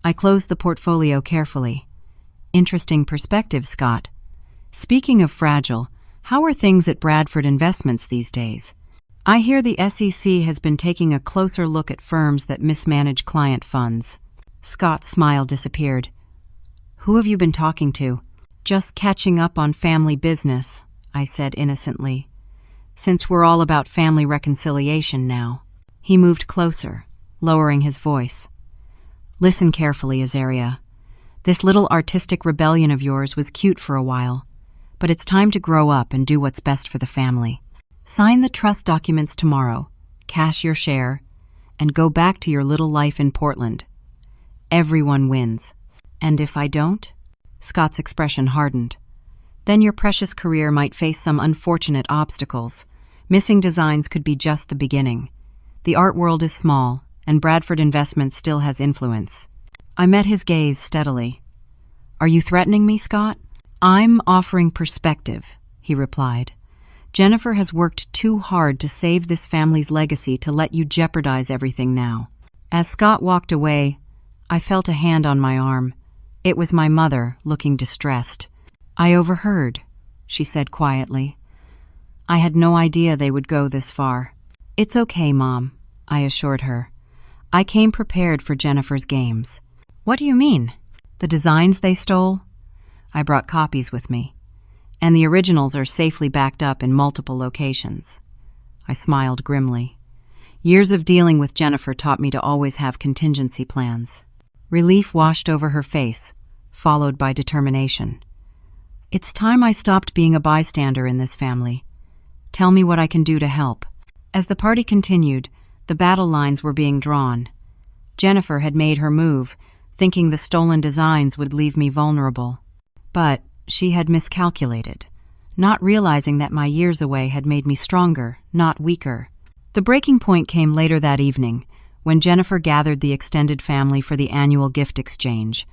I closed the portfolio carefully. Interesting perspective, Scott. Speaking of fragile, how are things at Bradford Investments these days? I hear the SEC has been taking a closer look at firms that mismanage client funds. Scott's smile disappeared. Who have you been talking to? Just catching up on family business, I said innocently. Since we're all about family reconciliation now. He moved closer, lowering his voice. Listen carefully, Azaria. This little artistic rebellion of yours was cute for a while, but it's time to grow up and do what's best for the family. Sign the trust documents tomorrow, cash your share, and go back to your little life in Portland. Everyone wins. And if I don't? Scott's expression hardened. Then your precious career might face some unfortunate obstacles. Missing designs could be just the beginning. The art world is small, and Bradford Investments still has influence. I met his gaze steadily. Are you threatening me, Scott? I'm offering perspective, he replied. Jennifer has worked too hard to save this family's legacy to let you jeopardize everything now. As Scott walked away, I felt a hand on my arm. It was my mother, looking distressed. "I overheard," she said quietly. "I had no idea they would go this far." "It's okay, Mom," I assured her. "I came prepared for Jennifer's games." "What do you mean?" "The designs they stole?" I brought copies with me, and the originals are safely backed up in multiple locations. I smiled grimly. Years of dealing with Jennifer taught me to always have contingency plans. Relief washed over her face, followed by determination. "It's time I stopped being a bystander in this family. Tell me what I can do to help." As the party continued, the battle lines were being drawn. Jennifer had made her move, thinking the stolen designs would leave me vulnerable. But she had miscalculated, not realizing that my years away had made me stronger, not weaker. The breaking point came later that evening, when Jennifer gathered the extended family for the annual gift exchange.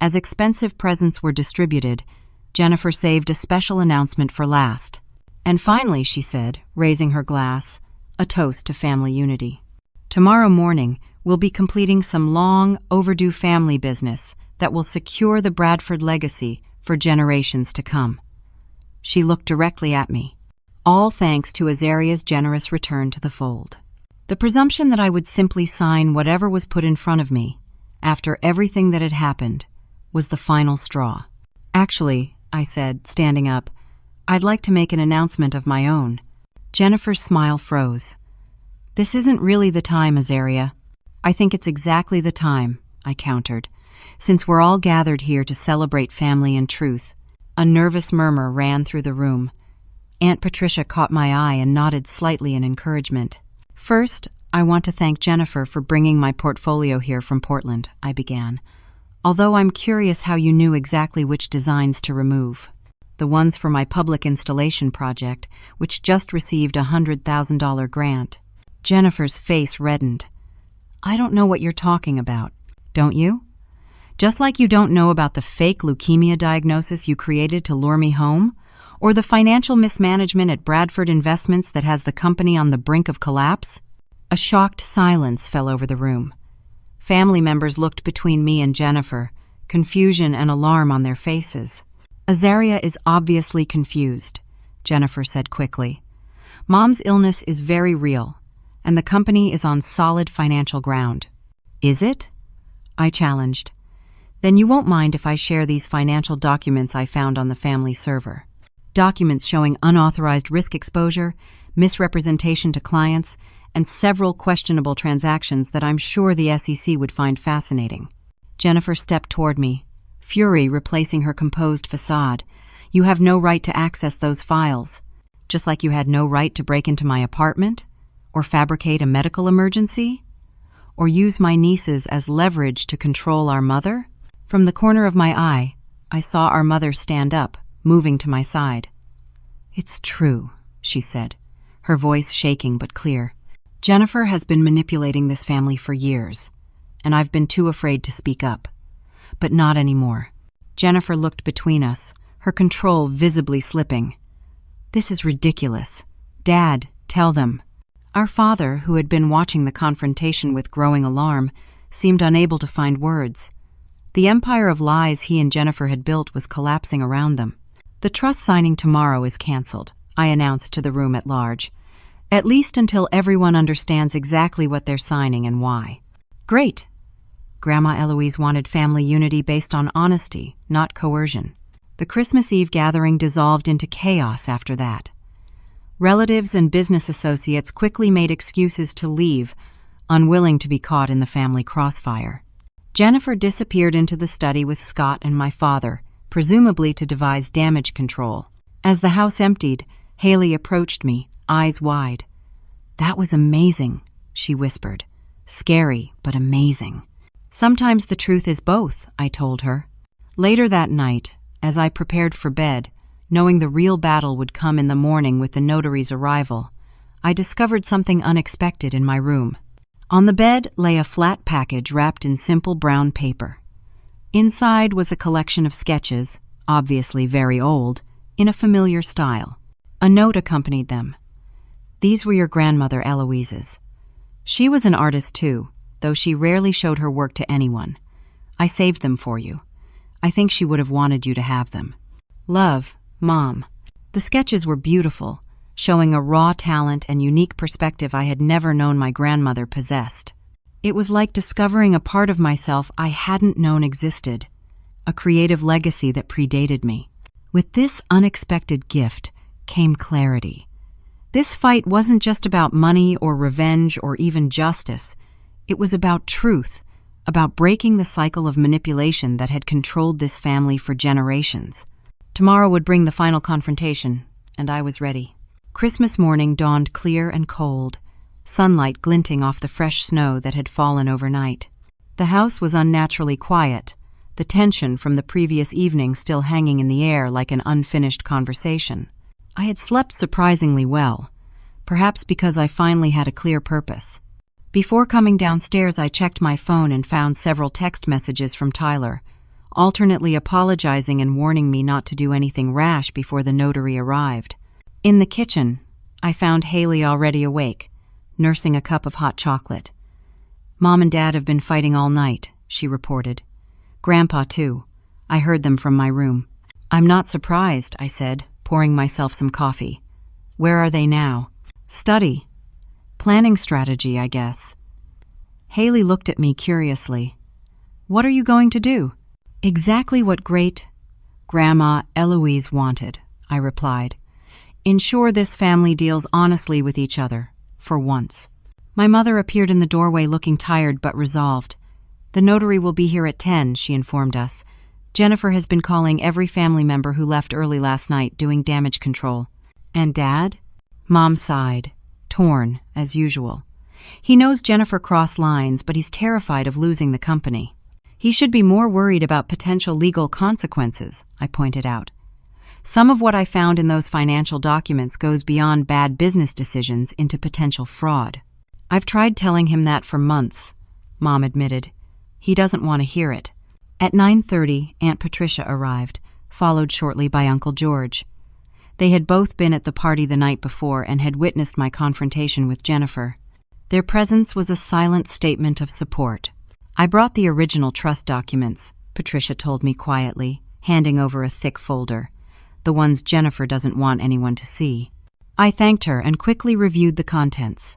As expensive presents were distributed, Jennifer saved a special announcement for last. "And finally," she said, raising her glass, a toast to family unity. "Tomorrow morning, we'll be completing some long, overdue family business that will secure the Bradford legacy for generations to come." She looked directly at me. All thanks to Azaria's generous return to the fold. The presumption that I would simply sign whatever was put in front of me, after everything that had happened, was the final straw. "Actually," I said, standing up, "I'd like to make an announcement of my own." Jennifer's smile froze. "This isn't really the time, Azaria." "I think it's exactly the time," I countered, "since we're all gathered here to celebrate family and truth." A nervous murmur ran through the room. Aunt Patricia caught my eye and nodded slightly in encouragement. "First, I want to thank Jennifer for bringing my portfolio here from Portland," I began, "although I'm curious how you knew exactly which designs to remove." "The ones for my public installation project, which just received a $100,000 grant." Jennifer's face reddened. "I don't know what you're talking about." "Don't you? Just like you don't know about the fake leukemia diagnosis you created to lure me home, or the financial mismanagement at Bradford Investments that has the company on the brink of collapse?" A shocked silence fell over the room. Family members looked between me and Jennifer, confusion and alarm on their faces. "Azaria is obviously confused," Jennifer said quickly. "Mom's illness is very real, and the company is on solid financial ground." "Is it?" I challenged. "Then you won't mind if I share these financial documents I found on the family server. Documents showing unauthorized risk exposure, misrepresentation to clients, and several questionable transactions that I'm sure the SEC would find fascinating." Jennifer stepped toward me, fury replacing her composed facade. "You have no right to access those files, just like you had no right to break into my apartment, or fabricate a medical emergency, or use my nieces as leverage to control our mother." From the corner of my eye, I saw our mother stand up, moving to my side. "It's true," she said, her voice shaking but clear. "Jennifer has been manipulating this family for years, and I've been too afraid to speak up. But not anymore." Jennifer looked between us, her control visibly slipping. "This is ridiculous. Dad, tell them." Our father, who had been watching the confrontation with growing alarm, seemed unable to find words. The empire of lies he and Jennifer had built was collapsing around them. "The trust signing tomorrow is canceled," I announced to the room at large. "At least until everyone understands exactly what they're signing and why." "Great." Grandma Eloise wanted family unity based on honesty, not coercion. The Christmas Eve gathering dissolved into chaos after that. Relatives and business associates quickly made excuses to leave, unwilling to be caught in the family crossfire. Jennifer disappeared into the study with Scott and my father, presumably to devise damage control. As the house emptied, Haley approached me, eyes wide. "That was amazing," she whispered. "Scary, but amazing." "Sometimes the truth is both," I told her. Later that night, as I prepared for bed, knowing the real battle would come in the morning with the notary's arrival, I discovered something unexpected in my room. On the bed lay a flat package wrapped in simple brown paper. Inside was a collection of sketches, obviously very old, in a familiar style. A note accompanied them. "These were your grandmother Eloise's. She was an artist too, though she rarely showed her work to anyone. I saved them for you. I think she would have wanted you to have them. Love, Mom. The sketches were beautiful, showing a raw talent and unique perspective I had never known my grandmother possessed. It was like discovering a part of myself I hadn't known existed, a creative legacy that predated me. With this unexpected gift came clarity. This fight wasn't just about money or revenge or even justice. It was about truth, about breaking the cycle of manipulation that had controlled this family for generations. Tomorrow would bring the final confrontation, and I was ready. Christmas morning dawned clear and cold, sunlight glinting off the fresh snow that had fallen overnight. The house was unnaturally quiet, the tension from the previous evening still hanging in the air like an unfinished conversation. I had slept surprisingly well, perhaps because I finally had a clear purpose. Before coming downstairs, I checked my phone and found several text messages from Tyler, alternately apologizing and warning me not to do anything rash before the notary arrived. In the kitchen, I found Haley already awake, nursing a cup of hot chocolate. Mom and Dad have been fighting all night, she reported. Grandpa, too. I heard them from my room. I'm not surprised, I said, pouring myself some coffee. Where are they now? Study. Planning strategy, I guess. Haley looked at me curiously. What are you going to do? Exactly what great-grandma Eloise wanted, I replied. Ensure this family deals honestly with each other, for once. My mother appeared in the doorway looking tired but resolved. The notary will be here at 10, she informed us. Jennifer has been calling every family member who left early last night, doing damage control. And Dad? Mom sighed, torn, as usual. He knows Jennifer crossed lines, but he's terrified of losing the company. He should be more worried about potential legal consequences, I pointed out. Some of what I found in those financial documents goes beyond bad business decisions into potential fraud. I've tried telling him that for months, Mom admitted. He doesn't want to hear it. At 9:30, Aunt Patricia arrived, followed shortly by Uncle George. They had both been at the party the night before and had witnessed my confrontation with Jennifer. Their presence was a silent statement of support. I brought the original trust documents, Patricia told me quietly, handing over a thick folder, the ones Jennifer doesn't want anyone to see. I thanked her and quickly reviewed the contents.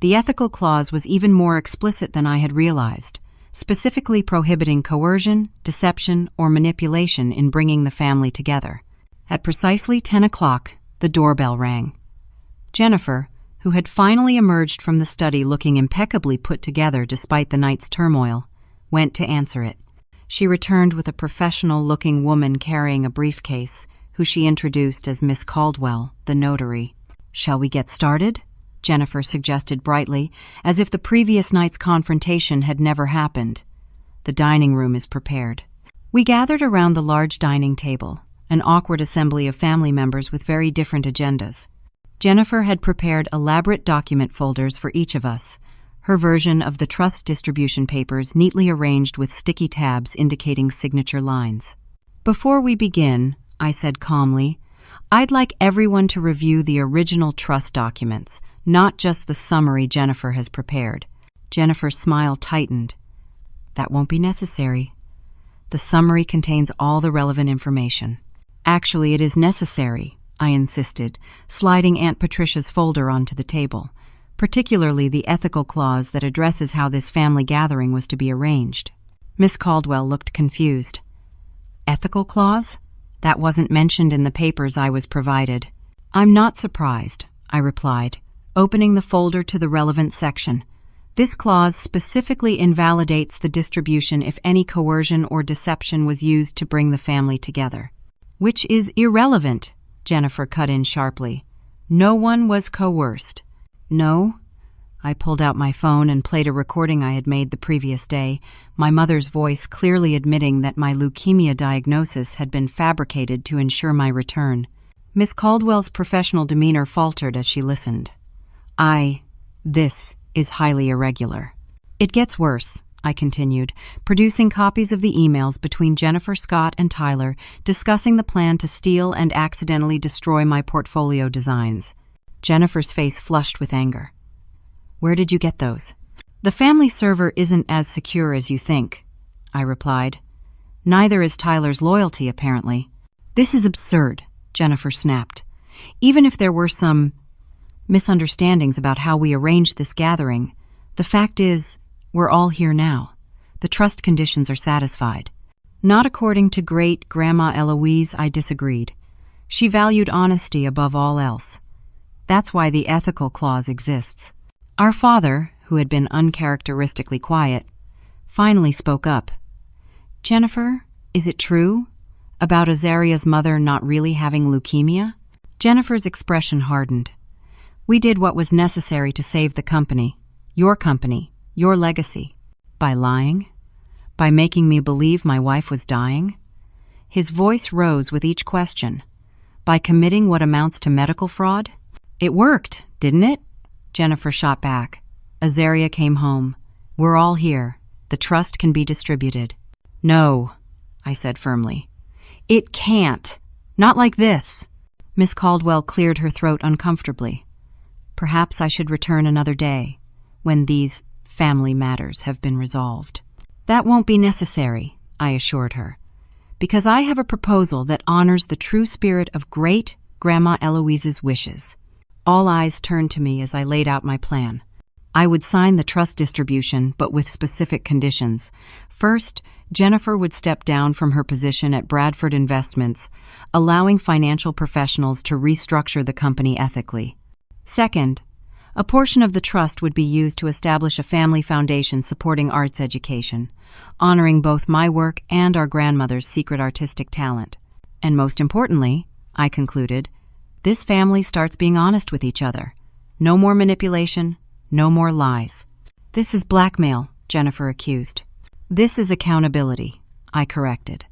The ethical clause was even more explicit than I had realized, specifically prohibiting coercion, deception, or manipulation in bringing the family together. At precisely 10 o'clock, the doorbell rang. Jennifer, who had finally emerged from the study looking impeccably put together despite the night's turmoil, went to answer it. She returned with a professional-looking woman carrying a briefcase, who she introduced as Miss Caldwell, the notary. "Shall we get started?" Jennifer suggested brightly, as if the previous night's confrontation had never happened. "The dining room is prepared." We gathered around the large dining table, an awkward assembly of family members with very different agendas. Jennifer had prepared elaborate document folders for each of us, her version of the trust distribution papers neatly arranged with sticky tabs indicating signature lines. "Before we begin," I said calmly, "I'd like everyone to review the original trust documents, not just the summary Jennifer has prepared." Jennifer's smile tightened. "That won't be necessary. The summary contains all the relevant information." "Actually, it is necessary," I insisted, sliding Aunt Patricia's folder onto the table, particularly the ethical clause that addresses how this family gathering was to be arranged. Miss Caldwell looked confused. "Ethical clause? That wasn't mentioned in the papers I was provided." "I'm not surprised," I replied, opening the folder to the relevant section. "This clause specifically invalidates the distribution if any coercion or deception was used to bring the family together." "Which is irrelevant," Jennifer cut in sharply. "No one was coerced." "No?" I pulled out my phone and played a recording I had made the previous day, my mother's voice clearly admitting that my leukemia diagnosis had been fabricated to ensure my return. Miss Caldwell's professional demeanor faltered as she listened. This is highly irregular." "It gets worse," I continued, producing copies of the emails between Jennifer Scott and Tyler discussing the plan to steal and accidentally destroy my portfolio designs. Jennifer's face flushed with anger. "Where did you get those?" The family server isn't as secure as you think, I replied. Neither is Tyler's loyalty, apparently. This is absurd, Jennifer snapped. Even if there were some misunderstandings about how we arranged this gathering, the fact is, we're all here now. The trust conditions are satisfied. Not according to great Grandma Eloise, I disagreed. She valued honesty above all else. That's why the ethical clause exists. Our father, who had been uncharacteristically quiet, finally spoke up. Jennifer, is it true about Azaria's mother not really having leukemia? Jennifer's expression hardened. We did what was necessary to save the company, your legacy. By lying? By making me believe my wife was dying? His voice rose with each question. By committing what amounts to medical fraud? It worked, didn't it? Jennifer shot back. Azaria came home. We're all here. The trust can be distributed. No, I said firmly. It can't. Not like this. Miss Caldwell cleared her throat uncomfortably. Perhaps I should return another day, when these family matters have been resolved. That won't be necessary, I assured her, because I have a proposal that honors the true spirit of great Grandma Eloise's wishes. All eyes turned to me as I laid out my plan. I would sign the trust distribution, but with specific conditions. First, Jennifer would step down from her position at Bradford Investments, allowing financial professionals to restructure the company ethically. Second, a portion of the trust would be used to establish a family foundation supporting arts education, honoring both my work and our grandmother's secret artistic talent. And most importantly, I concluded, this family starts being honest with each other. No more manipulation, no more lies. This is blackmail, Jennifer accused. This is accountability, I corrected.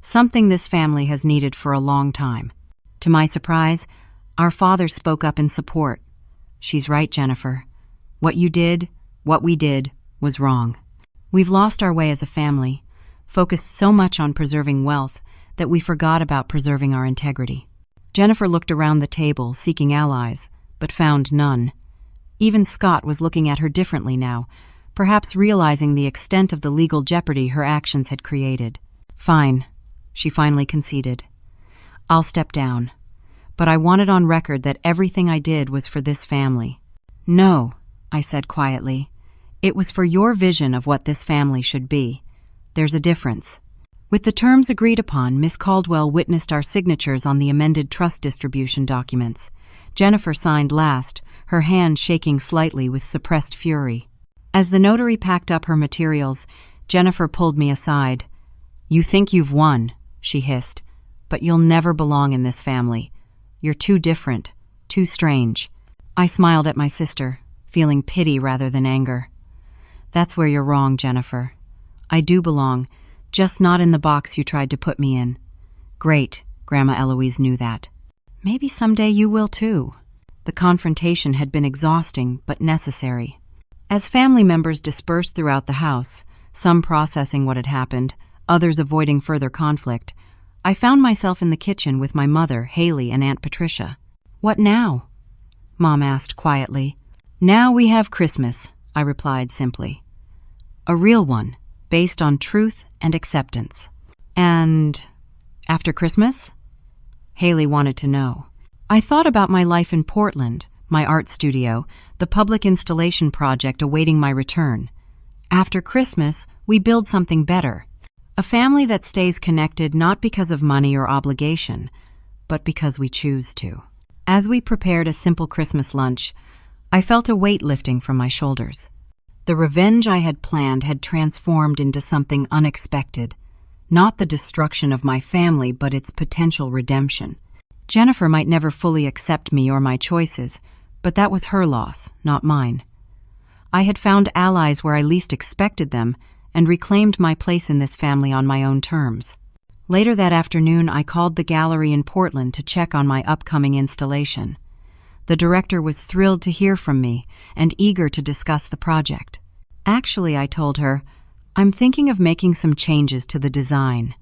Something this family has needed for a long time. To my surprise, our father spoke up in support. She's right, Jennifer. What we did, was wrong. We've lost our way as a family, focused so much on preserving wealth that we forgot about preserving our integrity. Jennifer looked around the table, seeking allies, but found none. Even Scott was looking at her differently now, perhaps realizing the extent of the legal jeopardy her actions had created. Fine, she finally conceded. I'll step down. But I wanted on record that everything I did was for this family. No, I said quietly. It was for your vision of what this family should be. There's a difference. With the terms agreed upon, Miss Caldwell witnessed our signatures on the amended trust distribution documents. Jennifer signed last, her hand shaking slightly with suppressed fury. As the notary packed up her materials, Jennifer pulled me aside. You think you've won, she hissed, but you'll never belong in this family. You're too different, too strange. I smiled at my sister, feeling pity rather than anger. That's where you're wrong, Jennifer. I do belong, just not in the box you tried to put me in. Great, Grandma Eloise knew that. Maybe someday you will too. The confrontation had been exhausting but necessary. As family members dispersed throughout the house, some processing what had happened, others avoiding further conflict, I found myself in the kitchen with my mother, Haley, and Aunt Patricia. What now? Mom asked quietly. Now we have Christmas, I replied simply. A real one, based on truth and acceptance. And after Christmas? Haley wanted to know. I thought about my life in Portland, my art studio, the public installation project awaiting my return. After Christmas, we build something better. A family that stays connected not because of money or obligation, but because we choose to. As we prepared a simple Christmas lunch, I felt a weight lifting from my shoulders. The revenge I had planned had transformed into something unexpected. Not the destruction of my family, but its potential redemption. Jennifer might never fully accept me or my choices, but that was her loss, not mine. I had found allies where I least expected them and reclaimed my place in this family on my own terms. Later that afternoon, I called the gallery in Portland to check on my upcoming installation. The director was thrilled to hear from me and eager to discuss the project. Actually, I told her, I'm thinking of making some changes to the design,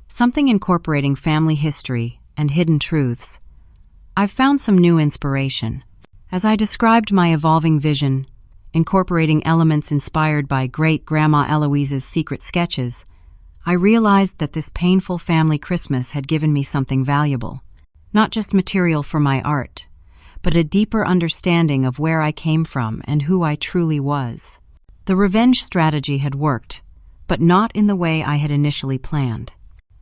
something incorporating family history and hidden truths. I've found some new inspiration. As I described my evolving vision, incorporating elements inspired by great-grandma Eloise's secret sketches, I realized that this painful family Christmas had given me something valuable. Not just material for my art, but a deeper understanding of where I came from and who I truly was. The revenge strategy had worked, but not in the way I had initially planned.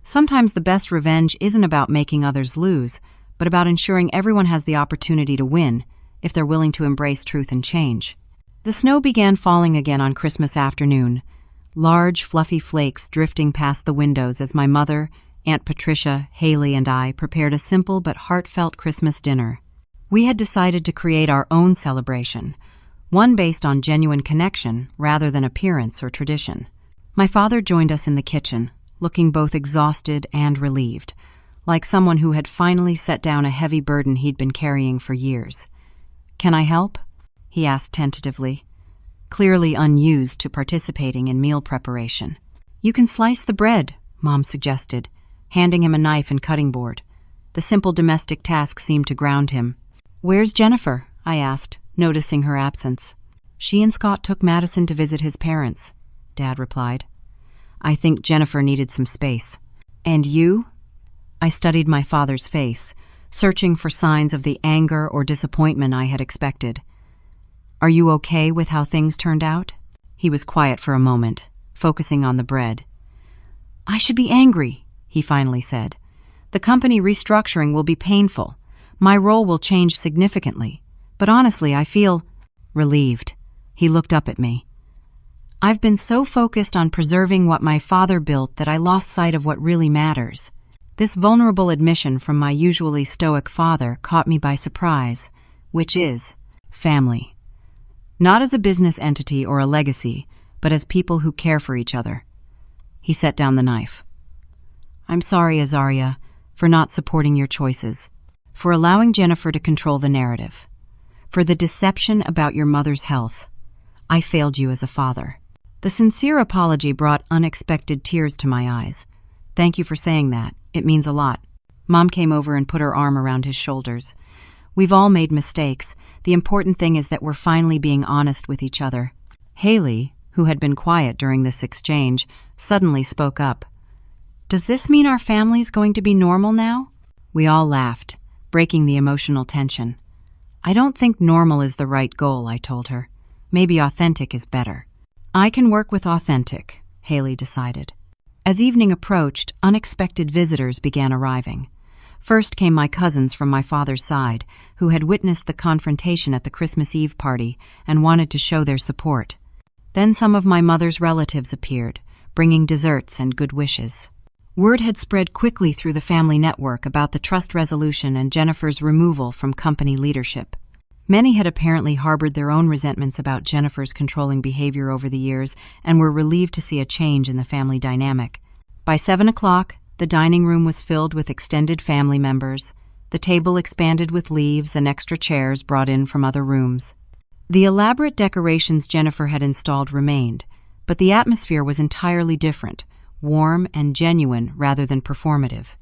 Sometimes the best revenge isn't about making others lose, but about ensuring everyone has the opportunity to win if they're willing to embrace truth and change. The snow began falling again on Christmas afternoon, large, fluffy flakes drifting past the windows as my mother, Aunt Patricia, Haley, and I prepared a simple but heartfelt Christmas dinner. We had decided to create our own celebration, one based on genuine connection rather than appearance or tradition. My father joined us in the kitchen, looking both exhausted and relieved, like someone who had finally set down a heavy burden he'd been carrying for years. "Can I help?" he asked tentatively, clearly unused to participating in meal preparation. "You can slice the bread," Mom suggested, handing him a knife and cutting board. The simple domestic task seemed to ground him. "Where's Jennifer?" I asked, noticing her absence. "She and Scott took Madison to visit his parents," Dad replied. "I think Jennifer needed some space." "And you?" I studied my father's face, searching for signs of the anger or disappointment I had expected. "Are you okay with how things turned out?" He was quiet for a moment, focusing on the bread. "I should be angry," he finally said. "The company restructuring will be painful. My role will change significantly. But honestly, I feel relieved." He looked up at me. "I've been so focused on preserving what my father built that I lost sight of what really matters." This vulnerable admission from my usually stoic father caught me by surprise, which is family. Not as a business entity or a legacy, but as people who care for each other. He set down the knife. "I'm sorry, Azaria, for not supporting your choices, for allowing Jennifer to control the narrative, for the deception about your mother's health. I failed you as a father." The sincere apology brought unexpected tears to my eyes. "Thank you for saying that. It means a lot." Mom came over and put her arm around his shoulders. "We've all made mistakes. The important thing is that we're finally being honest with each other." Haley, who had been quiet during this exchange, suddenly spoke up. "Does this mean our family's going to be normal now?" We all laughed, breaking the emotional tension. "I don't think normal is the right goal," I told her. "Maybe authentic is better." "I can work with authentic," Haley decided. As evening approached, unexpected visitors began arriving. First came my cousins from my father's side, who had witnessed the confrontation at the Christmas Eve party and wanted to show their support. Then some of my mother's relatives appeared, bringing desserts and good wishes. Word had spread quickly through the family network about the trust resolution and Jennifer's removal from company leadership. Many had apparently harbored their own resentments about Jennifer's controlling behavior over the years and were relieved to see a change in the family dynamic. By 7 o'clock, the dining room was filled with extended family members. The table expanded with leaves and extra chairs brought in from other rooms. The elaborate decorations Jennifer had installed remained, but the atmosphere was entirely different, warm and genuine rather than performative.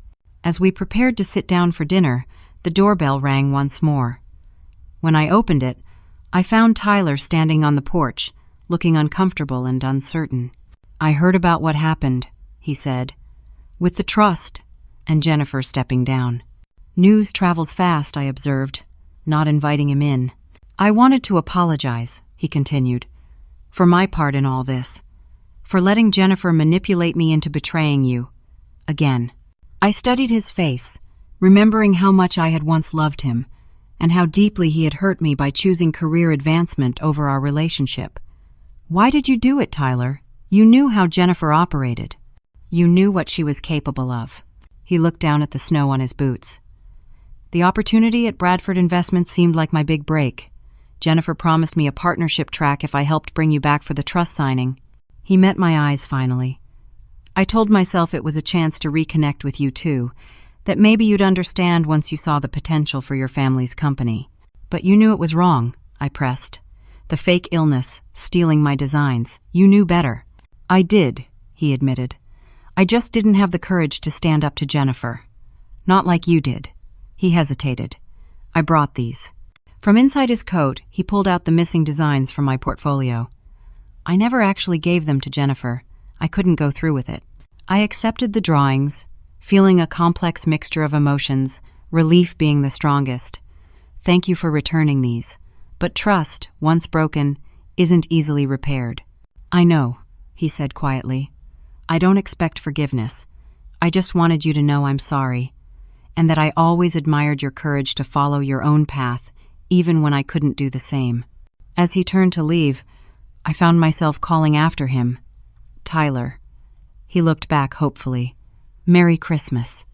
As we prepared to sit down for dinner, the doorbell rang once more. When I opened it, I found Tyler standing on the porch, looking uncomfortable and uncertain. "I heard about what happened," he said, "with the trust," and Jennifer stepping down. "News travels fast," I observed, not inviting him in. "I wanted to apologize," he continued, "for my part in all this, for letting Jennifer manipulate me into betraying you. Again." I studied his face, remembering how much I had once loved him, and how deeply he had hurt me by choosing career advancement over our relationship. "Why did you do it, Tyler? You knew how Jennifer operated. You knew what she was capable of." He looked down at the snow on his boots. "The opportunity at Bradford Investments seemed like my big break. Jennifer promised me a partnership track if I helped bring you back for the trust signing." He met my eyes finally. "I told myself it was a chance to reconnect with you too, that maybe you'd understand once you saw the potential for your family's company. But you knew it was wrong," I pressed. "The fake illness, stealing my designs. You knew better." "I did," he admitted. "I just didn't have the courage to stand up to Jennifer. Not like you did." He hesitated. "I brought these." From inside his coat, he pulled out the missing designs from my portfolio. I never actually gave them to Jennifer. I couldn't go through with it. I accepted the drawings, feeling a complex mixture of emotions, relief being the strongest. Thank you for returning these. But trust, once broken, isn't easily repaired. I know, he said quietly. I don't expect forgiveness. I just wanted you to know I'm sorry, and that I always admired your courage to follow your own path, even when I couldn't do the same. As he turned to leave, I found myself calling after him. Tyler. He looked back hopefully. Merry Christmas.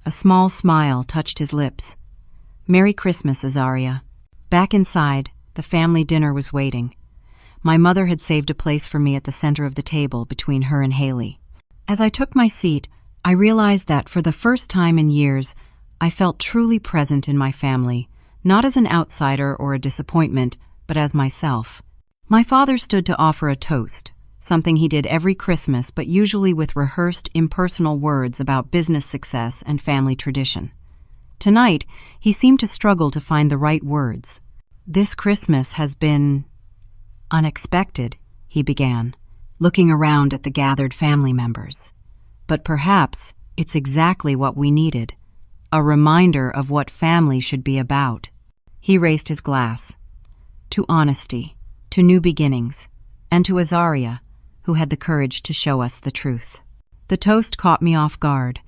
A small smile touched his lips. Merry Christmas, Azaria. Back inside, the family dinner was waiting. My mother had saved a place for me at the center of the table between her and Haley. As I took my seat, I realized that for the first time in years, I felt truly present in my family, not as an outsider or a disappointment, but as myself. My father stood to offer a toast, something he did every Christmas, but usually with rehearsed, impersonal words about business success and family tradition. Tonight, he seemed to struggle to find the right words. This Christmas has been unexpected, he began, looking around at the gathered family members. But perhaps it's exactly what we needed, a reminder of what family should be about. He raised his glass. To honesty, to new beginnings, and to Azaria, who had the courage to show us the truth. The toast caught me off guard,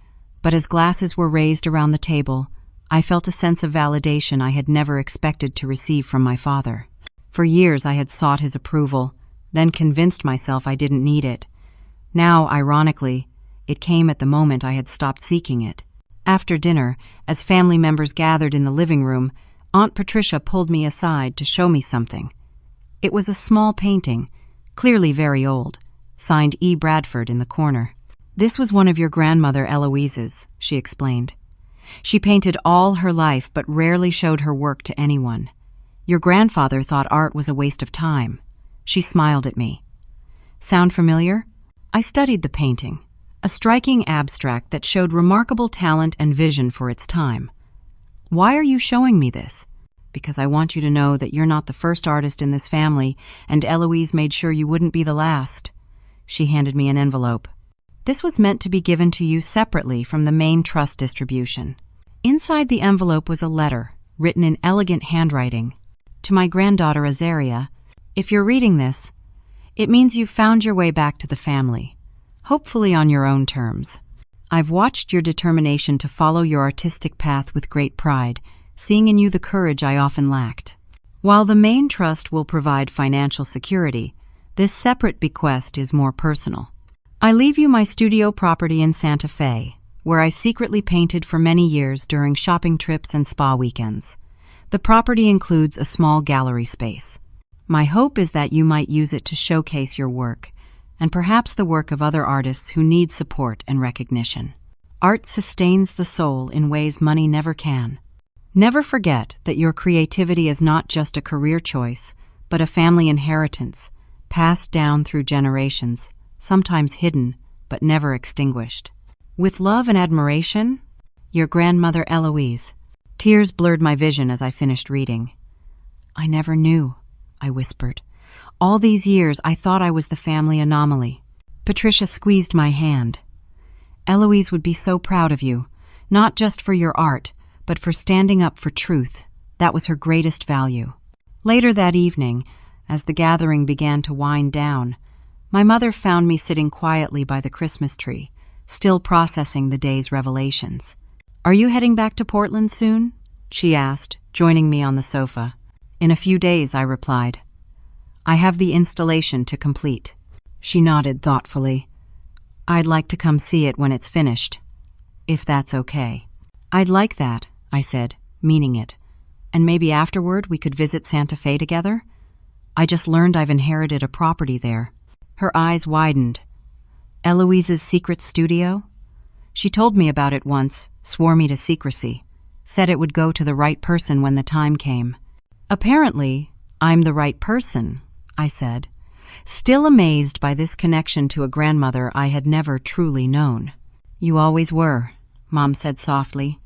but as glasses were raised around the table, I felt a sense of validation I had never expected to receive from my father. For years I had sought his approval, then convinced myself I didn't need it. Now, ironically, it came at the moment I had stopped seeking it. After dinner, as family members gathered in the living room, Aunt Patricia pulled me aside to show me something. It was a small painting, clearly very old, signed E. Bradford in the corner. This was one of your grandmother Eloise's, she explained. She painted all her life but rarely showed her work to anyone. Your grandfather thought art was a waste of time. She smiled at me. Sound familiar? I studied the painting, a striking abstract that showed remarkable talent and vision for its time. Why are you showing me this? Because I want you to know that you're not the first artist in this family, and Eloise made sure you wouldn't be the last. She handed me an envelope. This was meant to be given to you separately from the main trust distribution. Inside the envelope was a letter, written in elegant handwriting. To my granddaughter Azaria, if you're reading this, it means you've found your way back to the family, hopefully on your own terms. I've watched your determination to follow your artistic path with great pride, seeing in you the courage I often lacked. While the main trust will provide financial security, this separate bequest is more personal. I leave you my studio property in Santa Fe, where I secretly painted for many years during shopping trips and spa weekends. The property includes a small gallery space. My hope is that you might use it to showcase your work, and perhaps the work of other artists who need support and recognition. Art sustains the soul in ways money never can. Never forget that your creativity is not just a career choice, but a family inheritance, passed down through generations, sometimes hidden, but never extinguished. With love and admiration, your grandmother Eloise. Tears blurred my vision as I finished reading. I never knew, I whispered. All these years I thought I was the family anomaly. Patricia squeezed my hand. Eloise would be so proud of you, not just for your art, but for standing up for truth. That was her greatest value. Later that evening, as the gathering began to wind down, my mother found me sitting quietly by the Christmas tree, still processing the day's revelations. Are you heading back to Portland soon? She asked, joining me on the sofa. In a few days, I replied. I have the installation to complete. She nodded thoughtfully. I'd like to come see it when it's finished, if that's okay. I'd like that, I said, meaning it. And maybe afterward we could visit Santa Fe together? I just learned I've inherited a property there. Her eyes widened. Eloise's secret studio? She told me about it once, swore me to secrecy, said it would go to the right person when the time came. Apparently, I'm the right person, I said, still amazed by this connection to a grandmother I had never truly known. You always were, Mom said softly,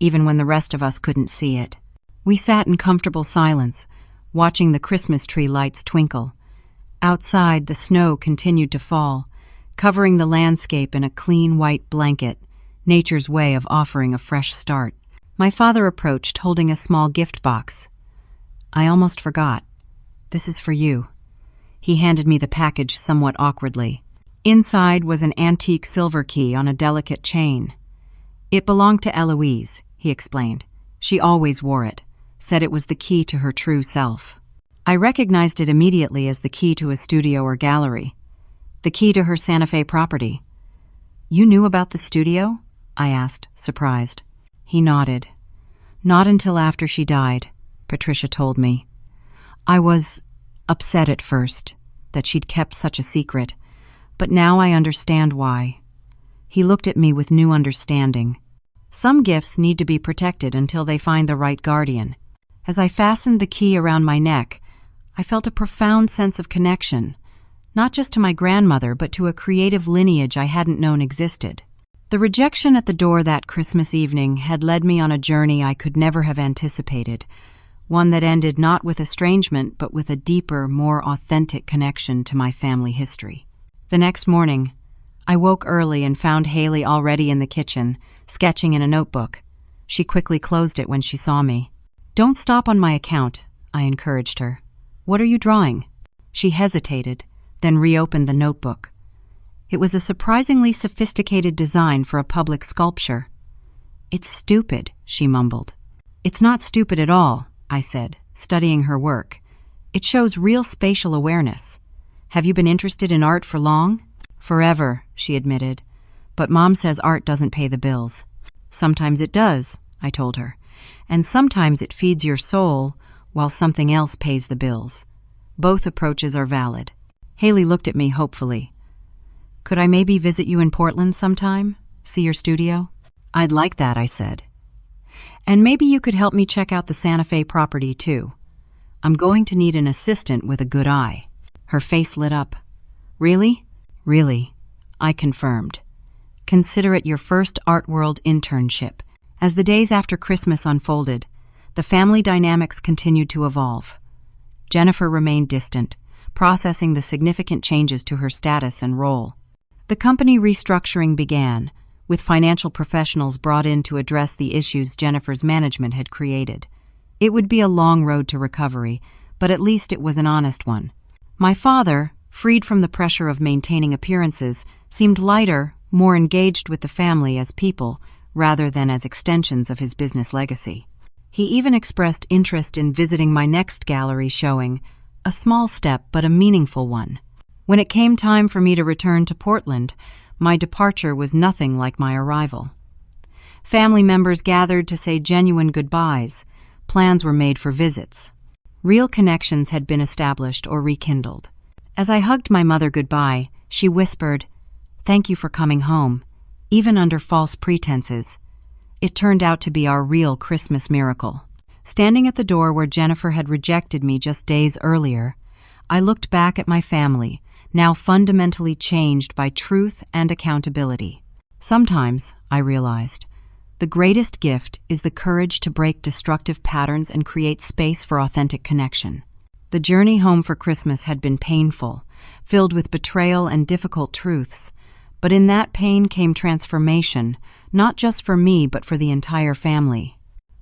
even when the rest of us couldn't see it. We sat in comfortable silence, watching the Christmas tree lights twinkle. Outside, the snow continued to fall, covering the landscape in a clean white blanket, nature's way of offering a fresh start. My father approached, holding a small gift box. "I almost forgot. This is for you." He handed me the package somewhat awkwardly. Inside was an antique silver key on a delicate chain. "It belonged to Eloise," he explained. "She always wore it, said it was the key to her true self." I recognized it immediately as the key to a studio or gallery, the key to her Santa Fe property. "You knew about the studio?" I asked, surprised. He nodded. "Not until after she died," Patricia told me. "I was upset at first that she'd kept such a secret, but now I understand why." He looked at me with new understanding. Some gifts need to be protected until they find the right guardian. As I fastened the key around my neck, I felt a profound sense of connection, not just to my grandmother, but to a creative lineage I hadn't known existed. The rejection at the door that Christmas evening had led me on a journey I could never have anticipated, one that ended not with estrangement, but with a deeper, more authentic connection to my family history. The next morning, I woke early and found Haley already in the kitchen, sketching in a notebook. She quickly closed it when she saw me. "Don't stop on my account," I encouraged her. "What are you drawing?" She hesitated, then reopened the notebook. It was a surprisingly sophisticated design for a public sculpture. "It's stupid," she mumbled. "It's not stupid at all," I said, studying her work. "It shows real spatial awareness. Have you been interested in art for long?" "Forever," she admitted. "But Mom says art doesn't pay the bills." "Sometimes it does," I told her. "And sometimes it feeds your soul while something else pays the bills. Both approaches are valid." Haley looked at me hopefully. "Could I maybe visit you in Portland sometime? See your studio?" "I'd like that," I said. "And maybe you could help me check out the Santa Fe property too. I'm going to need an assistant with a good eye." Her face lit up. "Really?" "Really," I confirmed. "Consider it your first Art World internship." As the days after Christmas unfolded, the family dynamics continued to evolve. Jennifer remained distant, processing the significant changes to her status and role. The company restructuring began, with financial professionals brought in to address the issues Jennifer's management had created. It would be a long road to recovery, but at least it was an honest one. My father, freed from the pressure of maintaining appearances, seemed lighter, more engaged with the family as people, rather than as extensions of his business legacy. He even expressed interest in visiting my next gallery showing, a small step but a meaningful one. When it came time for me to return to Portland, my departure was nothing like my arrival. Family members gathered to say genuine goodbyes. Plans were made for visits. Real connections had been established or rekindled. As I hugged my mother goodbye, she whispered, "Thank you for coming home, even under false pretenses." It turned out to be our real Christmas miracle. Standing at the door where Jennifer had rejected me just days earlier, I looked back at my family, now fundamentally changed by truth and accountability. Sometimes, I realized, the greatest gift is the courage to break destructive patterns and create space for authentic connection. The journey home for Christmas had been painful, filled with betrayal and difficult truths, but in that pain came transformation, not just for me but for the entire family.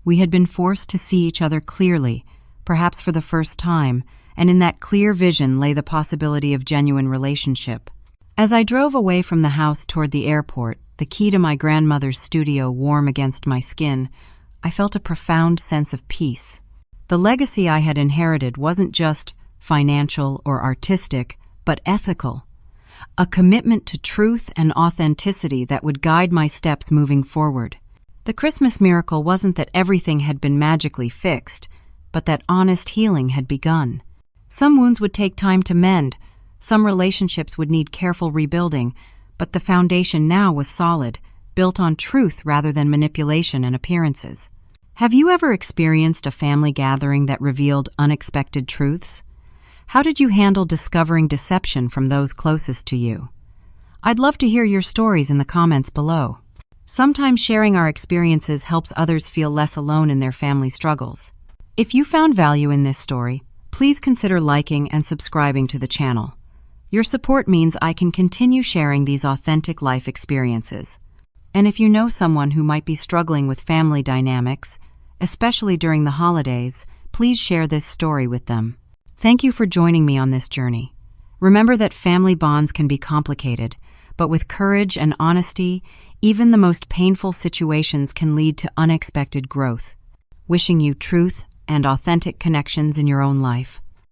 We had been forced to see each other clearly, perhaps for the first time, and in that clear vision lay the possibility of genuine relationship. As I drove away from the house toward the airport, the key to my grandmother's studio warm against my skin, I felt a profound sense of peace. The legacy I had inherited wasn't just financial or artistic, but ethical. A commitment to truth and authenticity that would guide my steps moving forward. The Christmas miracle wasn't that everything had been magically fixed, but that honest healing had begun. Some wounds would take time to mend, some relationships would need careful rebuilding, but the foundation now was solid, built on truth rather than manipulation and appearances. Have you ever experienced a family gathering that revealed unexpected truths? How did you handle discovering deception from those closest to you? I'd love to hear your stories in the comments below. Sometimes sharing our experiences helps others feel less alone in their family struggles. If you found value in this story, please consider liking and subscribing to the channel. Your support means I can continue sharing these authentic life experiences. And if you know someone who might be struggling with family dynamics, especially during the holidays, please share this story with them. Thank you for joining me on this journey. Remember that family bonds can be complicated, but with courage and honesty, even the most painful situations can lead to unexpected growth. Wishing you truth and authentic connections in your own life.